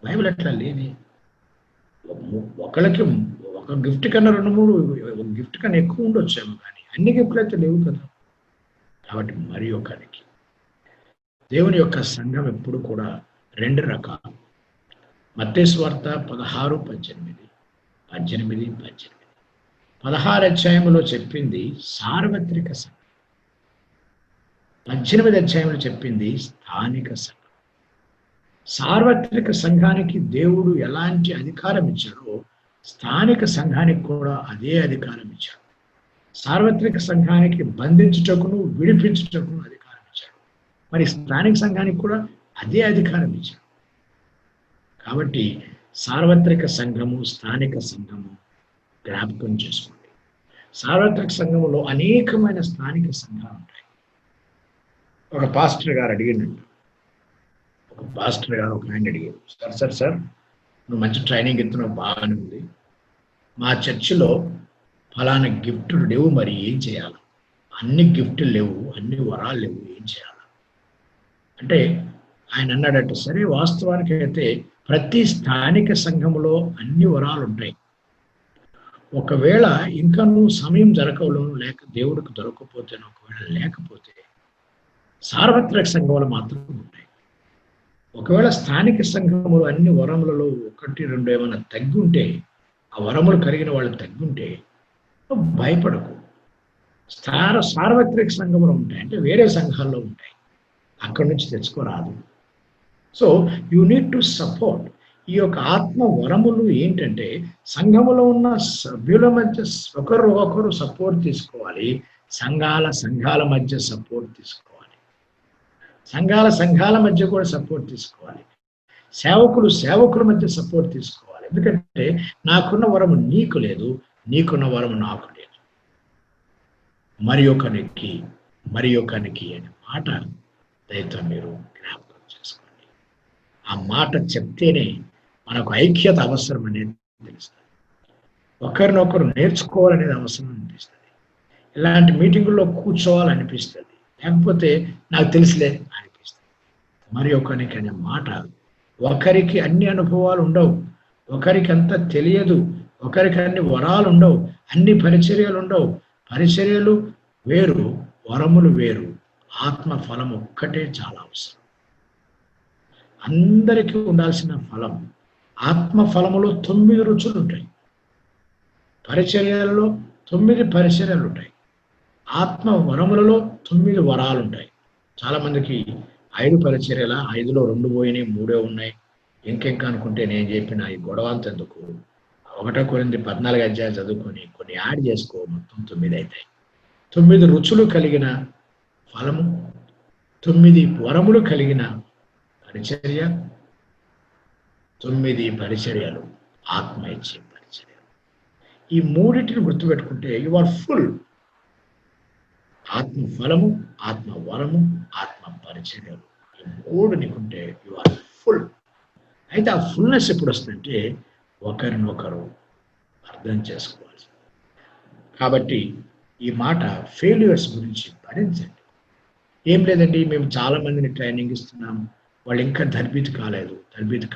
బైబిల్ అట్లా లేని. ఒకళ్ళకి ఒక గిఫ్ట్ కన్నా 2-3 గిఫ్ట్ కన్నా ఎక్కువ ఉండొచ్చేమో, కానీ అన్ని గిఫ్ట్లు అయితే లేవు కదా. కాబట్టి మరి ఒకరికి దేవుని యొక్క సంఘం ఎప్పుడు కూడా 2 రకాలు. మత్తయి సువార్త 16-18, 16 అధ్యాయంలో చెప్పింది సార్వత్రిక సంఘం, 18 అధ్యాయంలో చెప్పింది స్థానిక సంఘం. సార్వత్రిక సంఘానికి దేవుడు ఎలాంటి అధికారం ఇచ్చాడో స్థానిక సంఘానికి కూడా అదే అధికారం ఇచ్చాడు. సార్వత్రిక సంఘానికి బంధించుటకును విడిపించుటకును అధికారం ఇచ్చాడు, మరి స్థానిక సంఘానికి కూడా అదే అధికారం ఇచ్చాడు. కాబట్టి సార్వత్రిక సంఘము, స్థానిక సంఘము జ్ఞాపకం చేసుకోండి. సార్వత్రిక సంఘములో అనేకమైన స్థానిక సంఘాలు ఉంటాయి. ఒక పాస్టర్ గారు అడిగినట్టు, ఒక ఆయన అడిగారు, సార్ నువ్వు మంచి ట్రైనింగ్ ఇస్తున్నావు, బాగానే ఉంది, మా చర్చిలో ఫలానా గిఫ్ట్లు లేవు, మరి ఏం చేయాలి? అన్ని గిఫ్ట్లు లేవు, అన్ని వరాలు లేవు, ఏం చేయాలి అంటే ఆయన అన్నాడట, సరే వాస్తవానికి అయితే ప్రతి స్థానిక సంఘములో అన్ని వరాలు ఉంటాయి. ఒకవేళ ఇంకా నువ్వు సమయం జరగవులోను లేక దేవుడికి దొరకకపోతే, ఒకవేళ లేకపోతే సార్వత్రిక సంఘములు మాత్రం ఉంటాయి. ఒకవేళ స్థానిక సంఘములు అన్ని వరములలో 1-2 ఏమైనా తగ్గుంటే, ఆ వరములు కలిగిన వాళ్ళు తగ్గుంటే భయపడకు. సార్వత్రిక సంఘములు ఉంటాయి, అంటే వేరే సంఘాల్లో ఉంటాయి, అక్కడి నుంచి తెచ్చుకోరాదు. So you need to support. ఈ యొక్క ఆత్మ వరములు ఏంటంటే సంఘములో ఉన్న సభ్యుల మధ్య ఒకరు సపోర్ట్ తీసుకోవాలి, సంఘాల మధ్య సపోర్ట్ తీసుకోవాలి, సంఘాల మధ్య కూడా సపోర్ట్ తీసుకోవాలి, సేవకుల మధ్య సపోర్ట్ తీసుకోవాలి. ఎందుకంటే నాకున్న వరము నీకు లేదు, నీకున్న వరము నాకు లేదు. మరి ఒకరికి అనే మాట దయతో మీరు జ్ఞాపకం చేసుకోండి. ఆ మాట చెప్తేనే మనకు ఐక్యత అవసరం అనేది తెలుస్తుంది, ఒకరినొకరు నేర్చుకోవాలనేది అవసరం అనిపిస్తుంది, ఇలాంటి మీటింగుల్లో కూర్చోవాలనిపిస్తుంది, లేకపోతే నాకు తెలుసులే అనిపిస్తుంది. మరి ఒకరికి అనే మాట, ఒకరికి అన్ని అనుభవాలు ఉండవు, ఒకరికి అంత తెలియదు, ఒకరికి అన్ని వరాలు ఉండవు, అన్ని పరిచర్యలు ఉండవు. పరిచర్యలు వేరు, వరములు వేరు, ఆత్మ ఫలం ఒక్కటే చాలా అవసరం. అందరికీ ఉండాల్సిన ఫలం ఆత్మ ఫలములో 9 రుచులు ఉంటాయి, పరిచర్యలలో 9 పరిచర్యలు ఉంటాయి, ఆత్మ వరములలో 9 వరాలు ఉంటాయి. చాలా మందికి 5 పరిచర్యల, 5లో 2 పోయినాయి, 3 ఉన్నాయి, ఇంకెంక అనుకుంటే నేను చెప్పిన ఈ గొడవంతెందుకు, 1 కొరింథీ 14 అధ్యాయం చదువుకొని కొన్ని యాడ్ చేసుకో, మొత్తం 9 అవుతాయి. 9 రుచులు కలిగిన ఫలము, 9 వరములు కలిగిన పరిచర్య, 9 పరిచర్యలు ఆత్మ ఇచ్చే పరిచర్యలు. ఈ మూడింటిని గుర్తుపెట్టుకుంటే యు ఆర్ ఫుల్. ఆత్మ ఫలము, ఆత్మ వరము, ఆత్మ పరిచర్యలు, ఈ 3 నీకుంటే యు ఆర్ ఫుల్. అయితే ఆ ఫుల్నెస్ ఎప్పుడు వస్తుందంటే ఒకరినొకరు అర్థం చేసుకోవాల్సి. కాబట్టి ఈ మాట ఫెయిల్యూర్స్ గురించి భరించండి. ఏం లేదండి మేము చాలా మందిని ట్రైనింగ్ ఇస్తున్నాము, వాళ్ళు ఇంకా తరబితి కాలేదు అనకండి.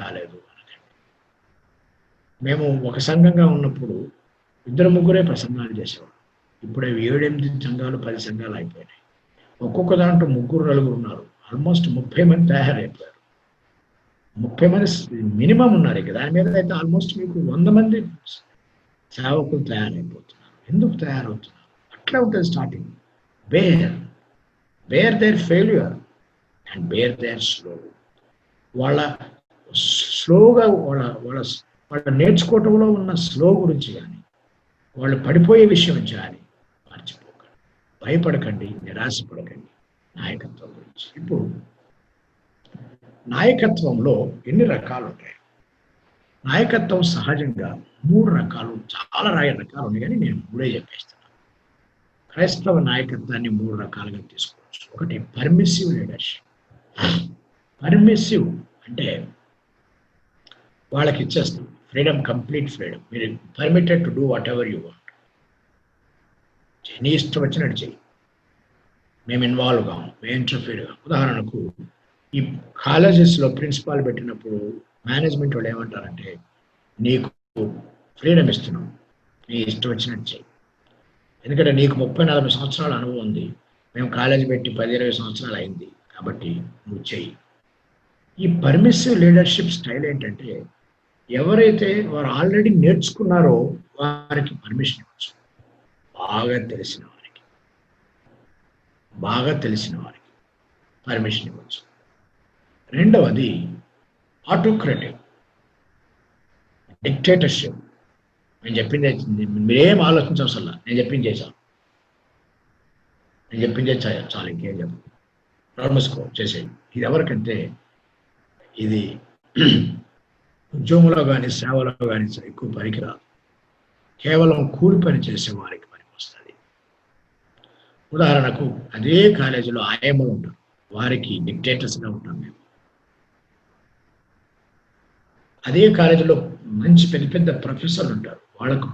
మేము ఒక సంఘంగా ఉన్నప్పుడు 2-3 ప్రసంగాలు చేసేవాళ్ళం. ఇప్పుడు అవి 7-8 సంఘాలు 10 సంఘాలు అయిపోయినాయి. ఒక్కొక్క దాంట్లో 3-4 ఉన్నారు. ఆల్మోస్ట్ 30 మంది తయారైపోయారు. 30 మంది మినిమం ఉన్నారు. ఇక దాని మీద అయితే ఆల్మోస్ట్ మీకు 100 మంది సేవకులు తయారైపోతున్నారు. ఎందుకు తయారవుతున్నారు? అట్లా ఉంటుంది starting. Bear their failure and bear their slow. వాళ్ళ స్లోగా వాళ్ళ నేర్చుకోవటంలో ఉన్న స్లో గురించి కానీ, వాళ్ళు పడిపోయే విషయం కానీ మర్చిపోకండి, భయపడకండి, నిరాశపడకండి. నాయకత్వం గురించి ఇప్పుడు నాయకత్వంలో ఎన్ని రకాలు ఉంటాయి? నాయకత్వం సహజంగా 3 రకాలు, చాలా రకాలు ఉన్నాయి, కానీ నేను 3 చెప్పేస్తున్నాను. క్రైస్తవ నాయకత్వాన్ని 3 రకాలుగా తీసుకోవచ్చు. ఒకటి పర్మిసివ్ లీడర్షిప్. పర్మిసివ్ అంటే వాళ్ళకి ఇచ్చేస్తాం ఫ్రీడమ్, కంప్లీట్ ఫ్రీడమ్. మీరు permitted to do what ever you want. నీ ఇష్టం వచ్చినట్టు చెయ్యి, మేము ఇన్వాల్వ్ కాము, మేము ఇంటర్ఫీర్ కాము. ఉదాహరణకు ఈ కాలేజెస్లో ప్రిన్సిపాల్ పెట్టినప్పుడు మేనేజ్మెంట్ వాళ్ళు ఏమంటారంటే, నీకు ఫ్రీడమ్ ఇస్తున్నాం, నీ ఇష్టం వచ్చినట్టు చెయ్యి. ఎందుకంటే నీకు 30-40 సంవత్సరాల అనుభవం ఉంది, మేము కాలేజీ పెట్టి 10-20 సంవత్సరాలు అయింది, కాబట్టి నువ్వు చెయ్యి. ఈ పర్మిసివ్ లీడర్షిప్ స్టైల్ ఏంటంటే, ఎవరైతే వారు ఆల్రెడీ నేర్చుకున్నారో వారికి పర్మిషన్ ఇవ్వచ్చు. బాగా తెలిసిన వారికి పర్మిషన్ ఇవ్వచ్చు. రెండవది ఆటోక్రటిక్ డిక్టేటర్షిప్. నేను చెప్పింది మీరేం ఆలోచించవసరం, నేను చెప్పింది చేశాను, నేను చెప్పిందే చాలు, ఇంకేం చెప్పు, నోర్మస్కో చేసేది. ఇది ఎవరికంటే ఇది ఉద్యోగంలో కానీ సేవలో కానీ ఎక్కువ పనికిరాదు. కేవలం కూలి పని చేసే వారికి పనికి వస్తుంది. ఉదాహరణకు అదే కాలేజీలో ఆయమ్మలు ఉంటారు, వారికి డిక్టేటర్స్గా ఉంటాం మేము. అదే కాలేజీలో మంచి పెద్ద ప్రొఫెసర్లు ఉంటారు, వాళ్ళకు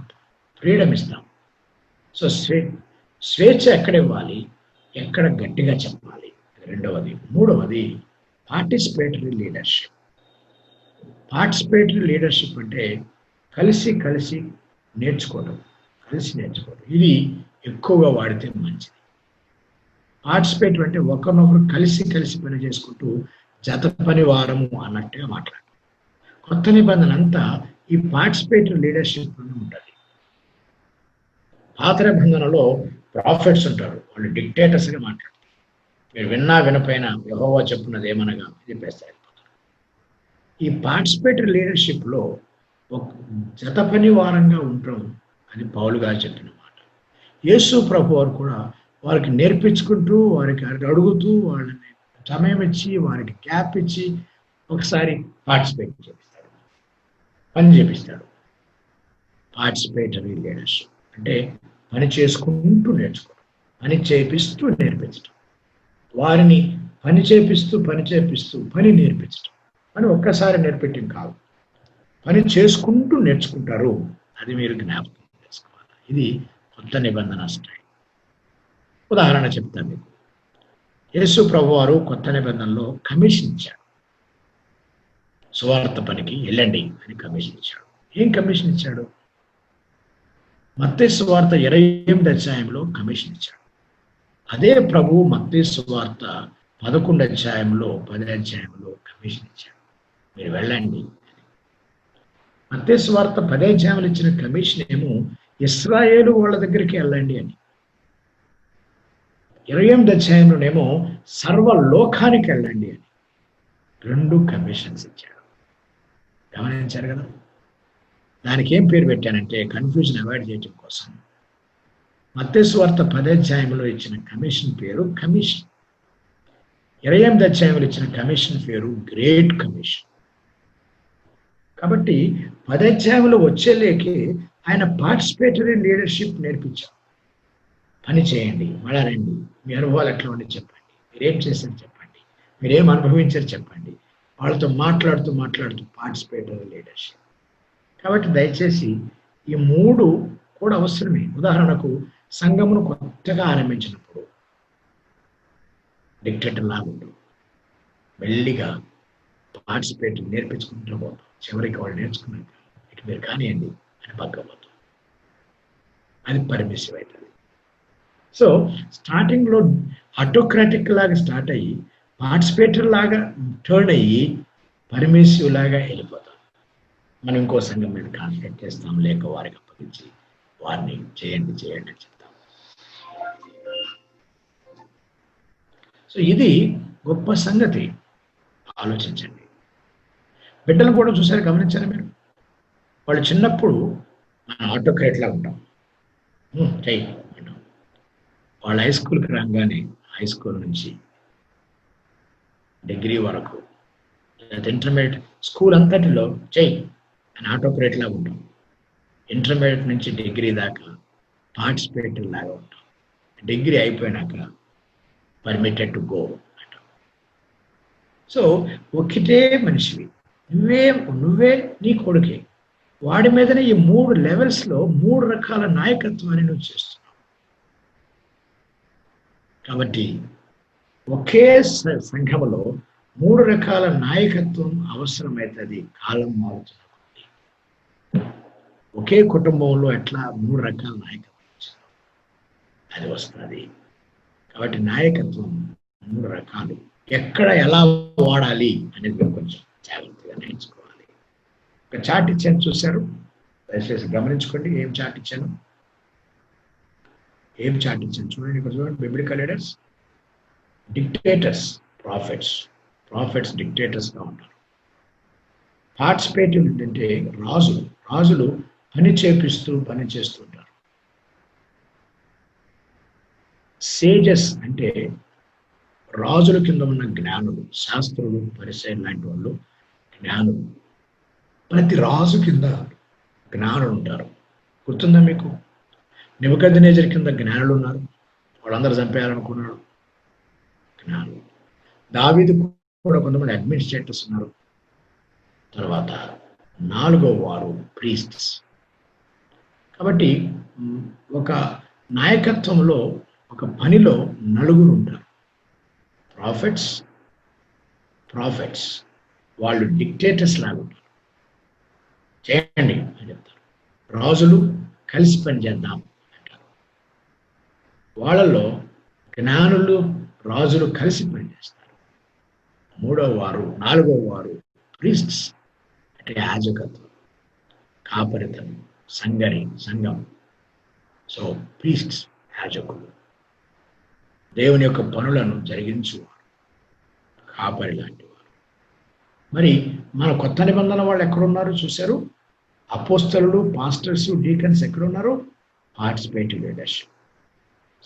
ఫ్రీడమ్ ఇస్తాం. సో స్వేచ్ఛ ఎక్కడ ఇవ్వాలి, ఎక్కడ గట్టిగా చెప్పాలి, రెండవది. మూడవది పార్టిసిపేటరీ లీడర్షిప్. పార్టిసిపేటరీ లీడర్షిప్ అంటే కలిసి నేర్చుకోవడం, ఇది ఎక్కువగా వాడితే మంచిది. పార్టిసిపేటరీ అంటే ఒకరినొకరు కలిసి పని చేసుకుంటూ జత పని వారము అన్నట్టుగా మాట్లాడారు. కొత్త నిబంధన అంతా ఈ పార్టిసిపేటరీ లీడర్షిప్ ఉంటుంది. పాత నిబంధనలో ప్రాఫిట్స్ ఉంటారు, వాళ్ళు డిక్టేటర్స్గా మాట్లాడతారు. మీరు విన్నా వినపైన యెహోవా చెప్పున్నది ఏమనగా చెప్పేస్తారు. ఈ పార్టిసిపేటరీ లీడర్షిప్లో ఒక జత పని వారంగా ఉండటం, అది పౌలు గారు చెప్పిన మాట. యేసు ప్రభు వారు కూడా వారికి నేర్పించుకుంటూ, వారికి అడుగుతూ, వాళ్ళని సమయం ఇచ్చి, వారికి గ్యాప్ ఇచ్చి ఒకసారి పార్టిసిపేట్ చేపిస్తాడు, పని చేపిస్తాడు. పార్టిసిపేటరీ లీడర్షిప్ అంటే పని చేసుకుంటూ నేర్చుకోవడం, పని చేపిస్తూ నేర్పించడం, వారిని పని చేపిస్తూ పని నేర్పించడం. పని ఒక్కసారి నేర్పెట్టం కాదు, పని చేసుకుంటూ నేర్చుకుంటారు. అది మీరు జ్ఞాపకం చేసుకోవాలి. ఇది కొత్త నిబంధన స్టైల్. ఉదాహరణ చెప్తాను మీకు. యేసు ప్రభు వారు కొత్త నిబంధనలో కమిషన్ ఇచ్చాడు. సువార్త పనికి వెళ్ళండి అని కమిషన్ ఇచ్చాడు. ఏం కమిషన్ ఇచ్చాడు? మత్తయి సువార్త 28వ అధ్యాయంలో కమిషన్ ఇచ్చాడు. అదే ప్రభు మత్తయి సువార్త 11వ అధ్యాయంలో 10వ అధ్యాయంలో కమిషన్ ఇచ్చాడు, మీరు వెళ్ళండి. మత్తయి సువార్త 10వ అధ్యాయంలో ఇచ్చిన కమిషన్ ఏమో ఇశ్రాయేలు వాళ్ళ దగ్గరికి వెళ్ళండి అని. 28వ అధ్యాయంలోనేమో సర్వలోకానికి వెళ్ళండి అని. 2 కమిషన్స్ ఇచ్చాడు. గమనించారు కదా? దానికి ఏం పేరు పెట్టానంటే, కన్ఫ్యూజన్ అవాయిడ్ చేయడం కోసం, మత్తయి సువార్త 10వ అధ్యాయంలో ఇచ్చిన కమిషన్ పేరు కమిషన్, 28వ అధ్యాయంలో ఇచ్చిన కమిషన్ పేరు గ్రేట్ కమిషన్. కాబట్టి 10వ అధ్యాయంలో వచ్చేలేకి ఆయన పార్టిసిపేటరీ లీడర్షిప్ నేర్పించారు. పని చేయండి, మళ్ళా రండి, మీ అనుభవాలు ఎట్లా ఉండి చెప్పండి, మీరేం చేశారు చెప్పండి, మీరేం అనుభవించారు చెప్పండి. వాళ్ళతో మాట్లాడుతూ పార్టిసిపేటరీ లీడర్షిప్. కాబట్టి దయచేసి ఈ 3 కూడా అవసరమే. ఉదాహరణకు సంఘమును కొత్తగా ఆరంభించినప్పుడు డిక్టేటర్ లాగుండు, మెల్లిగా పార్టిసిపేటరీ నేర్పించుకుంటూ పోతాం. చివరికి వాళ్ళు నేర్చుకున్నాక ఇక మీరు కానివ్వండి అని పక్కపోతాం. అది పర్మిసివ్ అవుతుంది. సో స్టార్టింగ్లో ఆటోక్రాటిక్ లాగా స్టార్ట్ అయ్యి పార్టిసిపేటరీ లాగా టర్న్ అయ్యి పర్మిసివ్ లాగా వెళ్ళిపోతాం. మనం ఇంకో సంఘం మీద కాన్సన్ట్రేట్ చేస్తాం, లేక వారికి అప్పగించి వారిని చేయండి చేయండి అని చెప్తాం. సో ఇది గొప్ప సంగతి. ఆలోచించండి. బిడ్డలు కూడా చూసారు, గమనించారా మీరు? వాళ్ళు చిన్నప్పుడు మన ఆటోక్రేట్లా ఉంటాం, చెయ్యి అంటాం. వాళ్ళు హై స్కూల్కి రాగానే హై స్కూల్ నుంచి డిగ్రీ వరకు లేదా ఇంటర్మీడియట్ స్కూల్ అంతటిలో చెయ్యి అని ఆటోక్రేట్లా ఉంటాం. ఇంటర్మీడియట్ నుంచి డిగ్రీ దాకా పార్టిసిపేటివ్ లాగా ఉంటాం. డిగ్రీ అయిపోయినాక పర్మిటెడ్ టు గో అంటాం. సో ఒకటే మనిషివి, నువ్వే నీ కొడుకే. వాడి మీదనే ఈ 3 లెవెల్స్లో 3 రకాల నాయకత్వాన్ని నువ్వు చేస్తున్నావు. కాబట్టి ఒకే సంఘములో 3 రకాల నాయకత్వం అవసరమవుతుంది. కాలం మారుతున్నది. ఒకే కుటుంబంలో ఎట్లా 3 రకాల నాయకత్వం అది వస్తుంది. కాబట్టి నాయకత్వం 3 రకాలు. ఎక్కడ ఎలా వాడాలి అనేది కొంచెం జాగ్రత్తగా నేర్చుకోవాలి. ఒక చార్ట్ ఇచ్చాను, చూశారు? దయచేసి గమనించుకోండి. ఏం చార్ట్ ఇచ్చాను చూడండి. ఇక్కడ చూడండి. బిబ్లికల్ లీడర్స్, డిక్టేటర్స్, ప్రాఫిట్స్ డిక్టేటర్స్గా ఉంటారు. పార్టిసిపేటివ్ అంటే రాజులు పని చేస్తుంటారు. సేజెస్ అంటే రాజుల కింద ఉన్న జ్ఞానులు, శాస్త్రులు, పరిసయ్యులు లాంటి వాళ్ళు జ్ఞానులు. ప్రతి రాజు కింద జ్ఞానులు ఉంటారు. గుర్తుందా మీకు? నెబుకద్నెజర్ కింద జ్ఞానులు ఉన్నారు. వాళ్ళందరూ చంపేయాలనుకున్నాడు, జ్ఞానులు. దావీదు కూడా కొంతమంది అడ్మినిస్ట్రేటర్స్ ఉన్నారు. తర్వాత 4వ వారు ప్రీస్ట్స్. కాబట్టి ఒక నాయకత్వంలో, ఒక పనిలో 4 ఉంటారు. ప్రాఫిట్స్ వాళ్ళు డిక్టేటర్స్ లాగా ఉంటారు. చేయండి అని చెప్తారు. రాజులు కలిసి పనిచేద్దాం అంటారు. వాళ్ళలో జ్ఞానులు, రాజులు కలిసి పనిచేస్తారు. 4వ వారు ప్రీస్ట్స్ అంటే యాజకత్వం, కాపరితనం, సంఘం. సో ప్రీస్ట్స్ యాజకులు, దేవుని యొక్క పనులను జరిగించువారు, కాపరి లాంటి వారు. మరి మన కొత్త నిబంధన వాళ్ళు ఎక్కడున్నారు చూశారు? అపోస్తలులు, పాస్టర్స్, డీకన్స్ ఎక్కడున్నారు? Participative leadership.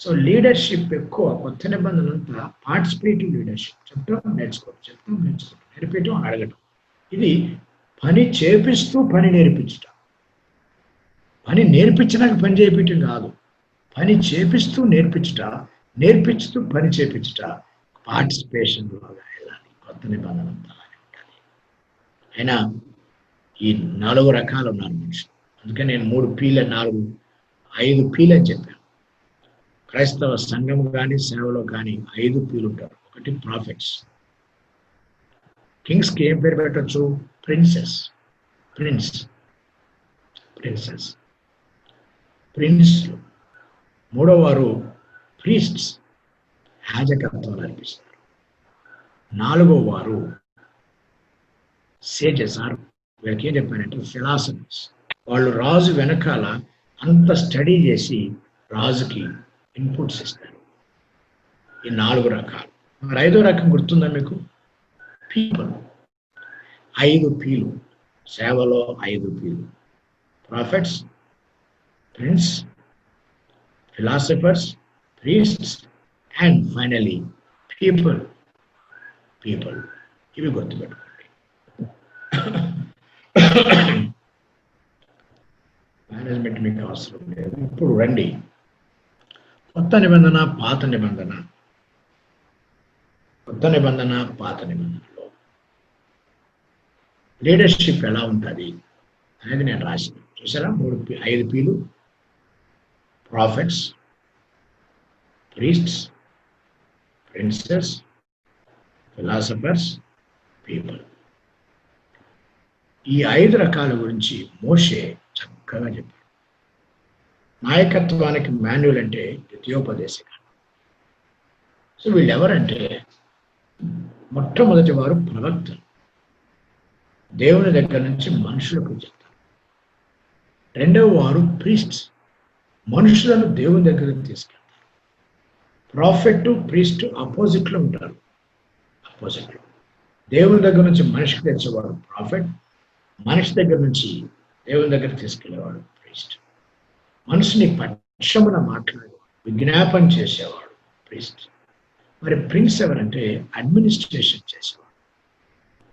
సో లీడర్షిప్ ఎక్కువ. కొత్త నిబంధన అంతా పార్టిసిపేటివ్ లీడర్షిప్. చెప్తాం నేర్చుకోవడం, నేర్పించడం, అడగటం. ఇది పని చేపిస్తూ పని నేర్పించటం. పని నేర్పించడానికి పని చేయించడం కాదు, పని చేపిస్తూ నేర్పించుతూ పని చేపించుట. పార్టిసిపేషన్ లాగా వెళ్ళాలి. కొత్త నిబంధన అంతా అలాగే ఉంటుంది. అయినా ఈ 4 రకాలు ఉన్నారు మనుషులు. అందుకని నేను 3 పీల 5 పీలు అని చెప్పాను. క్రైస్తవ సంఘం కానీ సేవలో కానీ 5 పీలు ఉంటారు. ఒకటి ప్రాఫిట్స్. కింగ్స్కి ఏం పేరు పెట్టచ్చు? ప్రిన్సెస్. 3వ వారు ప్రీస్ట్స్, యాజకత్వాలు అర్పిస్తారు. 4వ వారు సేజెస్. వీళ్ళకి ఏం చెప్పారంటే ఫిలాసఫర్స్. వాళ్ళు రాజు వెనకాల అంత స్టడీ చేసి రాజుకి ఇన్పుట్స్ ఇస్తారు. ఈ 4 రకాలు. మరి 5వ రకం గుర్తుందా మీకు? పీపుల్. 5 పీలు. సేవలో 5 peel. Profits, prince, philosophers, priests, and finally people. ఇవి గుర్తుపెట్టుకోండి. మేనేజ్మెంట్ మీకు అవసరం లేదు. ఇప్పుడు రండి, కొత్త నిబంధన, పాత నిబంధనలో లీడర్షిప్ ఎలా ఉంటుంది అనేది నేను రాసిన. చూసారా? 5 peel. Profits, priests, princess, philosophers, people. ఈ 5 రకాల గురించి మోషే చక్కగా చెప్పాడు. నాయకత్వానికి మాన్యువల్ అంటే ద్వితీయోపదేశకాండం. సో వీళ్ళు ఎవరంటే మొట్టమొదటి వారు ప్రవక్తలు. దేవుని దగ్గర నుంచి మనుషులకు చెప్తారు. 2వ వారు ప్రీస్ట్స్, మనుషులను దేవుని దగ్గరికి తీసుకెళ్తారు. ప్రాఫెట్ ప్రీస్ట్ ఆపోజిట్లో ఉంటారు. ఆపోజిట్లో దేవుని దగ్గర నుంచి మనిషికి తెచ్చేవాడు ప్రాఫెట్, మనిషి దగ్గర నుంచి దేవుని దగ్గరికి తీసుకెళ్లేవాడు ప్రీస్ట్. మనిషిని పక్షమున మాట్లాడేవాడు, విజ్ఞాపన చేసేవాడు ప్రీస్ట్. మరి ప్రిన్స్ ఎవరంటే అడ్మినిస్ట్రేషన్ చేసేవాడు.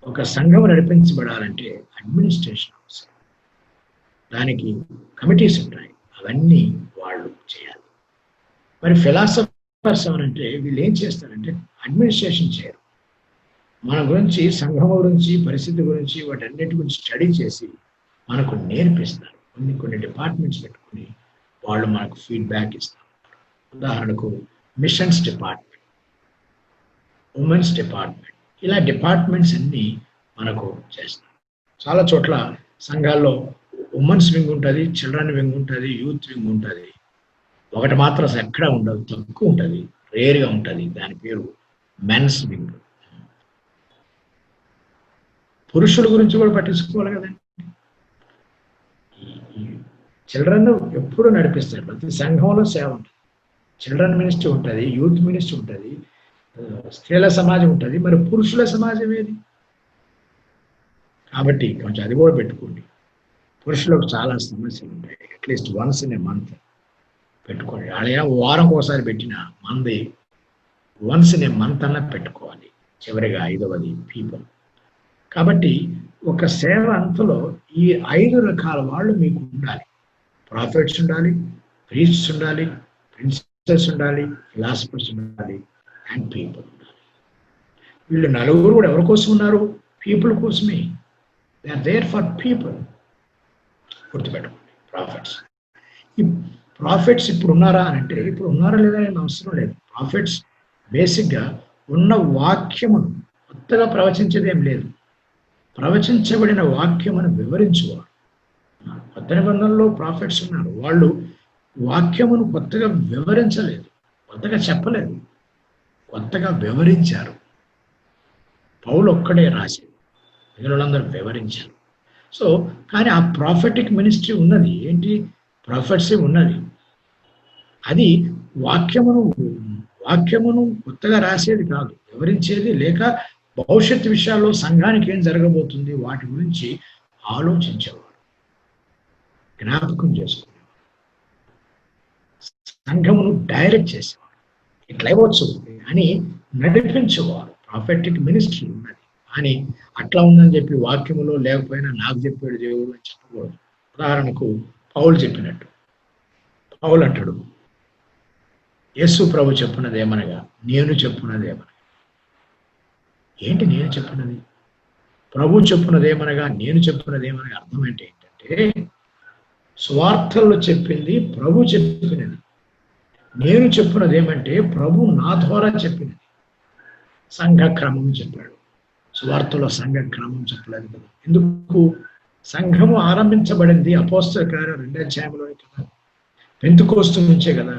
ఒక సంఘం నడిపించబడాలంటే అడ్మినిస్ట్రేషన్ అవసరం. దానికి కమిటీస్ ఉంటాయి, అవన్నీ వాళ్ళు చేయాలి. మరి ఫిలాసఫర్స్ ఎవరంటే వీళ్ళు ఏం చేస్తారంటే అడ్మినిస్ట్రేషన్ చేయరు. మన గురించి, సంఘం గురించి, పరిస్థితి గురించి, వాటన్నిటి గురించి స్టడీ చేసి మనకు నేర్పిస్తారు. కొన్ని డిపార్ట్మెంట్స్ పెట్టుకుని వాళ్ళు మనకు ఫీడ్బ్యాక్ ఇస్తారు. ఉదాహరణకు మిషన్స్ డిపార్ట్మెంట్, ఉమెన్స్ డిపార్ట్మెంట్, ఇలా డిపార్ట్మెంట్స్ అన్నీ మనకు చేస్తారు. చాలా చోట్ల సంఘాల్లో ఉమెన్స్ వింగ్ ఉంటుంది, చిల్డ్రన్ వింగ్ ఉంటుంది, యూత్ వింగ్ ఉంటుంది. ఒకటి మాత్రం ఎక్కడ ఉండదు, తక్కువ ఉంటుంది, రేర్గా ఉంటుంది. దాని పేరు మెన్స్ వింగ్. పురుషుల గురించి కూడా పట్టించుకోవాలి కదండి. ఈ చిల్డ్రన్ ఎప్పుడు నడిపిస్తారు. ప్రతి సంఘంలో సేవ ఉంటుంది. చిల్డ్రన్ మినిస్ట్రీ ఉంటుంది, యూత్ మినిస్ట్రీ ఉంటుంది, స్త్రీల సమాజం ఉంటుంది. మరి పురుషుల సమాజం ఏది? కాబట్టి కొంచెం అది కూడా పెట్టుకోండి. పురుషులకు చాలా సమస్యలు ఉంటాయి. At least once in a month పెట్టుకోండి. అలా వారంకి ఒకసారి పెట్టిన మంది వన్స్ ఇన్ ఏ మంత్ అన్నా పెట్టుకోవాలి. చివరిగా 5వది పీపుల్. కాబట్టి ఒక సేవ అంతలో ఈ 5 రకాల వాళ్ళు మీకు ఉండాలి. ప్రాఫిట్స్ ఉండాలి, ప్రీస్ట్స్ ఉండాలి, ప్రిన్సెస్ ఉండాలి, ఫిలాసఫర్స్ ఉండాలి, అండ్ పీపుల్ ఉండాలి. వీళ్ళు నలుగురు కూడా ఎవరి కోసం ఉన్నారు? పీపుల్ కోసమే. They are there for people. గుర్తుపెట్టుకోండి. ఈ ప్రాఫిట్స్ ఇప్పుడు ఉన్నారా అని అంటే, ఇప్పుడు ఉన్నారా లేదా అని అవసరం లేదు. ప్రాఫిట్స్ బేసిక్గా ఉన్న వాక్యమును కొత్తగా ప్రవచించేదేం లేదు. ప్రవచించబడిన వాక్యమును వివరించేవారు. కొత్త నిబంధనలో ప్రాఫిట్స్ ఉన్నారు. వాళ్ళు వాక్యమును కొత్తగా వివరించలేదు, కొత్తగా చెప్పలేదు, కొత్తగా వివరించారు. పౌలు ఒక్కడే రాశారు, మిగిలినందరూ వివరించారు. సో కానీ ఆ ప్రాఫిటిక్ మినిస్ట్రీ ఉన్నది. ఏంటి? ప్రాఫిట్సీ ఉన్నది. అది వాక్యమును కొత్తగా రాసేది కాదు, వివరించేది. లేక భవిష్యత్ విషయాల్లో సంఘానికి ఏం జరగబోతుంది వాటి గురించి ఆలోచించేవారు, జ్ఞాపకం చేసుకునేవారు, సంఘమును డైరెక్ట్ చేసేవారు. ఇట్లా ఇవ్వచ్చు అని నడిపించేవారు. ప్రాఫిటిక్ మినిస్ట్రీ ఉన్నది. అని అట్లా ఉందని చెప్పి వాక్యములో లేకపోయినా నాకు చెప్పాడు దేవుడు అని చెప్పకూడదు. ఉదాహరణకు పౌలు చెప్పినట్టు, పౌలు అంటాడు, యేసు ప్రభు చెప్పున్నది ఏమనగా నేను చెప్పున్నది ఏమనగా. ఏంటి నేను చెప్పున్నది? ప్రభు చెప్పున్నది ఏమనగా నేను చెప్పున్నది ఏమనగా అర్థం ఏంటంటే, స్వార్థంలో చెప్పింది ప్రభు చెప్పినది. నేను చెప్పున్నది ఏమంటే ప్రభు నా ద్వారా చెప్పినది. సంఘక్రమం చెప్పాడు. సువార్తలో సంఘక్రమం చెప్పలేదు కదా. ఎందుకు? సంఘము ఆరంభించబడింది అపోస్తల కార్యం 2వ అధ్యాయంలోనే కదా, పెంతెకోస్తు నుంచే కదా.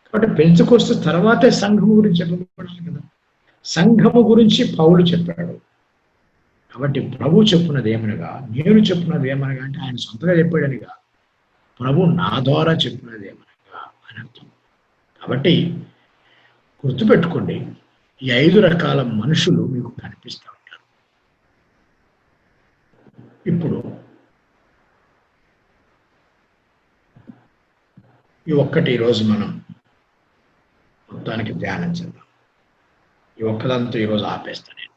కాబట్టి పెంతెకోస్తు తర్వాతే సంఘము గురించి చెప్పబడాలి కదా. సంఘము గురించి పౌలు చెప్పాడు. కాబట్టి ప్రభు చెప్పున్నది ఏమనగా నేను చెప్పున్నది ఏమనగా అంటే ఆయన సొంతగా చెప్పాడనిగా, ప్రభు నా ద్వారా చెప్పినది ఏమనగా అని అర్థం. కాబట్టి గుర్తుపెట్టుకోండి, ఈ 5 రకాల మనుషులు మీకు కనిపిస్తూ ఉంటారు. ఇప్పుడు ఈ ఒక్కటి ఈరోజు మనం మొత్తానికి ధ్యానం చేద్దాం. ఈ ఒక్కదంతా ఈరోజు ఆపేస్తాను నేను.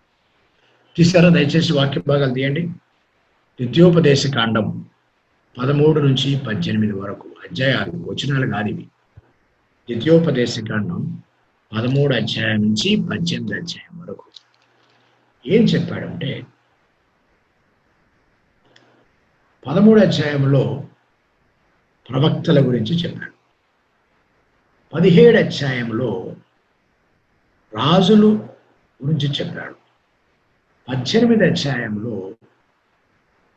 తీసారా? దయచేసి వాక్య భాగాలు తీయండి. ద్వితీయోపదేశ కాండం 13 నుంచి 18 వరకు అధ్యాయాలు, వచనాలు కాదు ఇవి. ద్వితీయోపదేశ కాండం 13 అధ్యాయం నుంచి 18 అధ్యాయం వరకు ఏం చెప్పాడంటే, 13 అధ్యాయంలో ప్రవక్తల గురించి చెప్పాడు. 17 అధ్యాయంలో రాజులు గురించి చెప్పాడు. 18 అధ్యాయంలో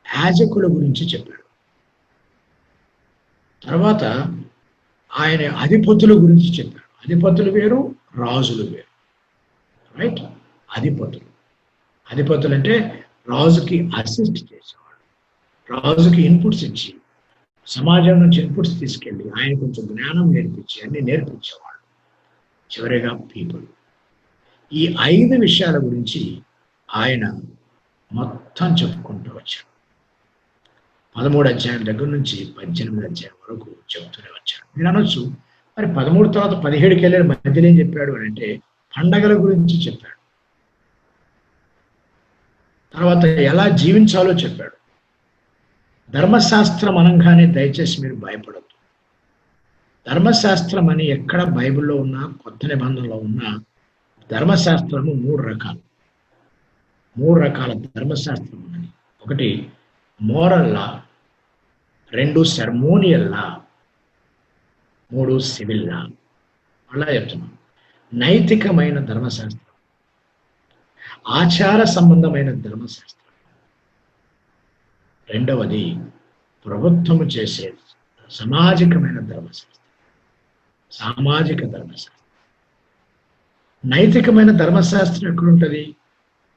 యాజకుల గురించి చెప్పాడు. తర్వాత ఆయన అధిపతుల గురించి చెప్పాడు. అధిపతులు వేరు, రాజులు వేరు. రైట్? అధిపతులు అంటే రాజుకి అసిస్ట్ చేసేవాడు, రాజుకి ఇన్పుట్స్ ఇచ్చి సమాజం నుంచి ఇన్పుట్స్ తీసుకెళ్ళి ఆయన కొంచెం జ్ఞానం నేర్పించి అన్ని నేర్పించేవాళ్ళు. చివరిగా పీపుల్. ఈ 5 విషయాల గురించి ఆయన మొత్తం చెప్పుకుంటూ వచ్చాడు. 13 అధ్యాయం దగ్గర నుంచి 18 అధ్యాయం వరకు చెబుతూనే వచ్చాడు. మీరు అనొచ్చు, మరి 13 తర్వాత 17కి వెళ్ళాడు, మధ్యలో ఏం చెప్పాడు అని అంటే పండగల గురించి చెప్పాడు. తర్వాత ఎలా జీవించాలో చెప్పాడు. ధర్మశాస్త్రం అనగానే దయచేసి మీరు భయపడద్దు. ధర్మశాస్త్రం అని ఎక్కడ బైబిల్లో ఉన్నా, కొత్త నిబంధనలో ఉన్నా, ధర్మశాస్త్రము 3 రకాలు. 3 రకాల ధర్మశాస్త్రం ఉన్నది. ఒకటి మోరల్ లా, 2 సెర్మోనియల్ లా, 3 సివిల్ లా. అలా చెప్తున్నాం. నైతికమైన ధర్మశాస్త్రం, ఆచార సంబంధమైన ధర్మశాస్త్రం, రెండవది ప్రభుత్వము చేసే సామాజికమైన ధర్మశాస్త్రం, సామాజిక ధర్మశాస్త్రం. నైతికమైన ధర్మశాస్త్రం ఎక్కడుంటది?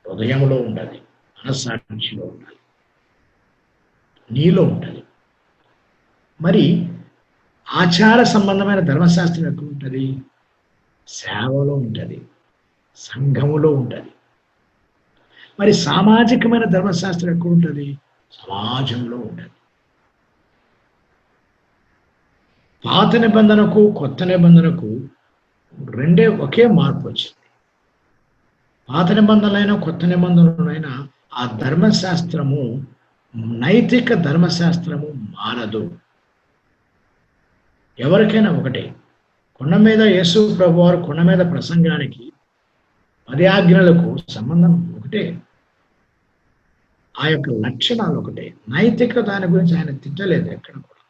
హృదయంలో ఉండాలి, మనస్సాక్షిలో ఉండాలి, నీలో ఉండాలి. మరి ఆచార సంబంధమైన ధర్మశాస్త్రం ఎక్కడుంటది? సేవలో ఉంటది, సంఘములో ఉంటది. మరి సామాజికమైన ధర్మశాస్త్రం ఎక్కడుంటది? సమాజంలో ఉంటది. పాత నిబంధనకు కొత్త నిబంధనకు రెండే ఒకే మార్పు వచ్చింది. పాత నిబంధనలైనా కొత్త నిబంధనలైనా ఆ ధర్మశాస్త్రము, నైతిక ధర్మశాస్త్రము మారదు. ఎవరికైనా ఒకటే. కొండ మీద యేసు ప్రభువారు కొండ మీద ప్రసంగానికి 10 ఆజ్ఞలకు సంబంధం ఒకటే. ఆ యొక్క లక్షణాలు ఒకటే. నైతిక దాని గురించి ఆయన తిట్టలేదు ఎక్కడ కూడా.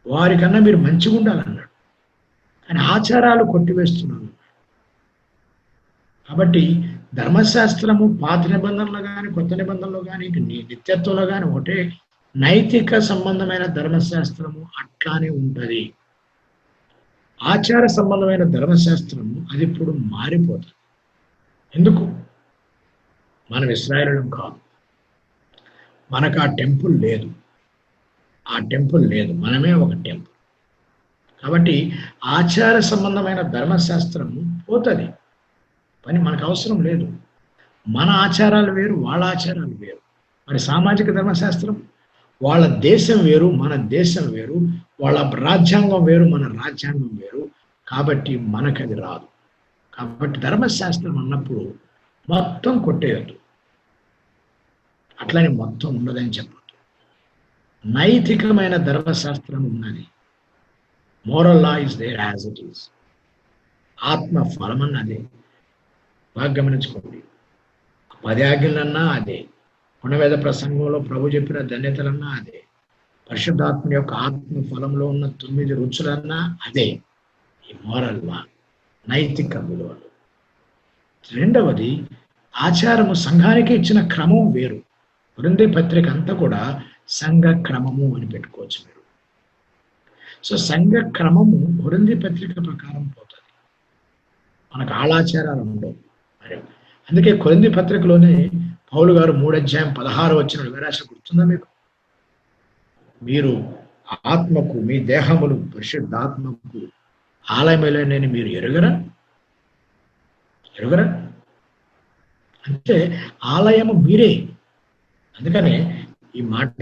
వారికన్నా మీరు మంచిగా ఉండాలన్నాడు, కానీ ఆచారాలు కొట్టివేస్తున్నాను. కాబట్టి ధర్మశాస్త్రము పాత నిబంధనలు కానీ కొత్త నిబంధనలు కానీ నిత్యత్వంలో కానీ ఒకటే. నైతిక సంబంధమైన ధర్మశాస్త్రము అట్లానే ఉంటుంది. ఆచార సంబంధమైన ధర్మశాస్త్రము అది ఇప్పుడు మారిపోతుంది. ఎందుకు? మనం ఇశ్రాయేలులం కాదు, మనకు ఆ టెంపుల్ లేదు, ఆ టెంపుల్ లేదు, మనమే ఒక టెంపుల్. కాబట్టి ఆచార సంబంధమైన ధర్మశాస్త్రము పోతుంది, పని మనకు అవసరం లేదు. మన ఆచారాలు వేరు, వాళ్ళ ఆచారాలు వేరు. మరి సామాజిక ధర్మశాస్త్రం, వాళ్ళ దేశం వేరు, మన దేశం వేరు, వాళ్ళ రాజ్యాంగం వేరు, మన రాజ్యాంగం వేరు. కాబట్టి మనకది రాదు. కాబట్టి ధర్మశాస్త్రం అన్నప్పుడు మొత్తం కొట్టేయద్దు, అట్లనే మొత్తం ఉండదని చెప్పద్దు. నైతికమైన ధర్మశాస్త్రం ఉన్నది. Moral law is there as it is. ఆత్మ ఫలం అన్నదే. బాగా గమనించుకోండి. 10 ఆజ్ఞలన్నా అదే, కొండవేద ప్రసంగంలో ప్రభు చెప్పిన ధన్యతలన్నా అదే, పరిశుద్ధాత్మ యొక్క ఆత్మ ఫలంలో ఉన్న 9 రుచులన్నా అదే. ఈ మోరల్ లా, నైతిక విలువలు. రెండవది ఆచారము. సంఘానికి ఇచ్చిన క్రమం వేరు. కొరింథీ పత్రిక అంతా కూడా సంఘ క్రమము అని పెట్టుకోవచ్చు మీరు. సో సంఘ క్రమము కొరింథీ పత్రిక ప్రకారం పోతుంది, మనకు ఆచారాలు ఉండవు. మరి అందుకే కొరింథీ పత్రికలోనే పౌలు గారు 3 అధ్యాయం 16 వచ్చిన వివరాశ గుర్తుందా మీకు? మీరు ఆత్మకు, మీ దేహములు పరిశుద్ధాత్మకు ఆలయములైనని మీరు ఎరుగరా? అంటే ఆలయము మీరే. అందుకనే ఈ మాట,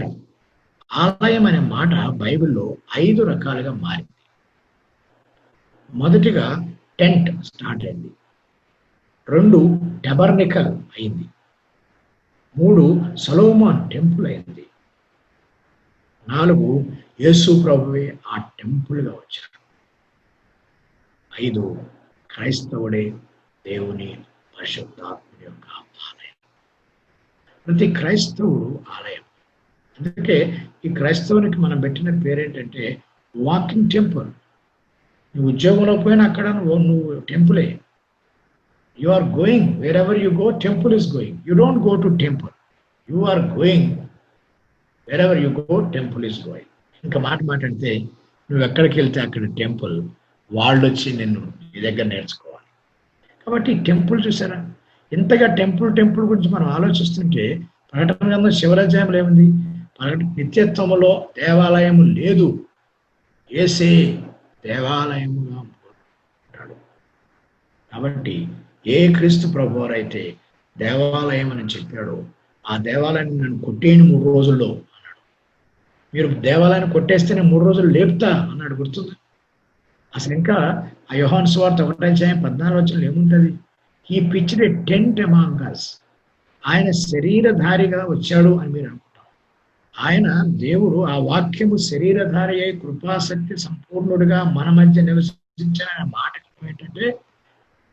ఆలయం అనే మాట బైబిల్లో 5 రకాలుగా మారింది. మొదటిగా టెంట్ స్టార్ట్ అయింది, 2 టెబర్నికల్ అయింది, 3 సొలొమోన్ టెంపుల్ అయింది, 4 యేసు ప్రభువే ఆ టెంపుల్గా వచ్చాడు, 5 క్రైస్తవుడే దేవుని పరిశుద్ధాత్మ యొక్క ఆలయం. ప్రతి క్రైస్తవుడు ఆలయం. అందుకే ఈ క్రైస్తవునికి మనం పెట్టిన పేరేంటంటే వాకింగ్ టెంపుల్. నువ్వు ఉద్యోగంలో పోయినా అక్కడ నువ్వు టెంపులే. You are going wherever you go, temple is going. You don't go to temple, you are going wherever you go, temple is going. ఇంకా మాట్లాడితే నువ్వు ఎక్కడికి వెళ్తే అక్కడ టెంపుల్, వాళ్ళు వచ్చి నిన్ను నీ దగ్గర నేర్చుకోవాలి. కాబట్టి టెంపుల్ చూసారా, ఇంతగా టెంపుల్ గురించి మనం ఆలోచిస్తుంటే ప్రకటన గ్రంథం చివరి అధ్యాయంలో ఏముంది? నిత్యత్వములో దేవాలయము లేదు, యేసే దేవాలయముగా ఉంటాడు. కాబట్టి ఏ క్రీస్తు ప్రభువారైతే దేవాలయం అని చెప్పాడో ఆ దేవాలయాన్ని నన్ను కొట్టేయని 3 రోజుల్లో అన్నాడు. మీరు దేవాలయాన్ని కొట్టేస్తే నేను 3 రోజులు లేపుతా అన్నాడు. గుర్తుంది? అసలు ఇంకా ఆ యోహాను సువార్త 1:14 ఏముంటది? ఈ పిచ్డ్ ఎ టెంట్ అమాంగ్ us. ఆయన శరీరధారిగా వచ్చాడు అని మీరు అనుకుంటారు. ఆయన దేవుడు ఆ వాక్యము శరీరధారి అయి కృపాసక్తి సంపూర్ణుడిగా మన మధ్య నివసించిన మాట ఏంటంటే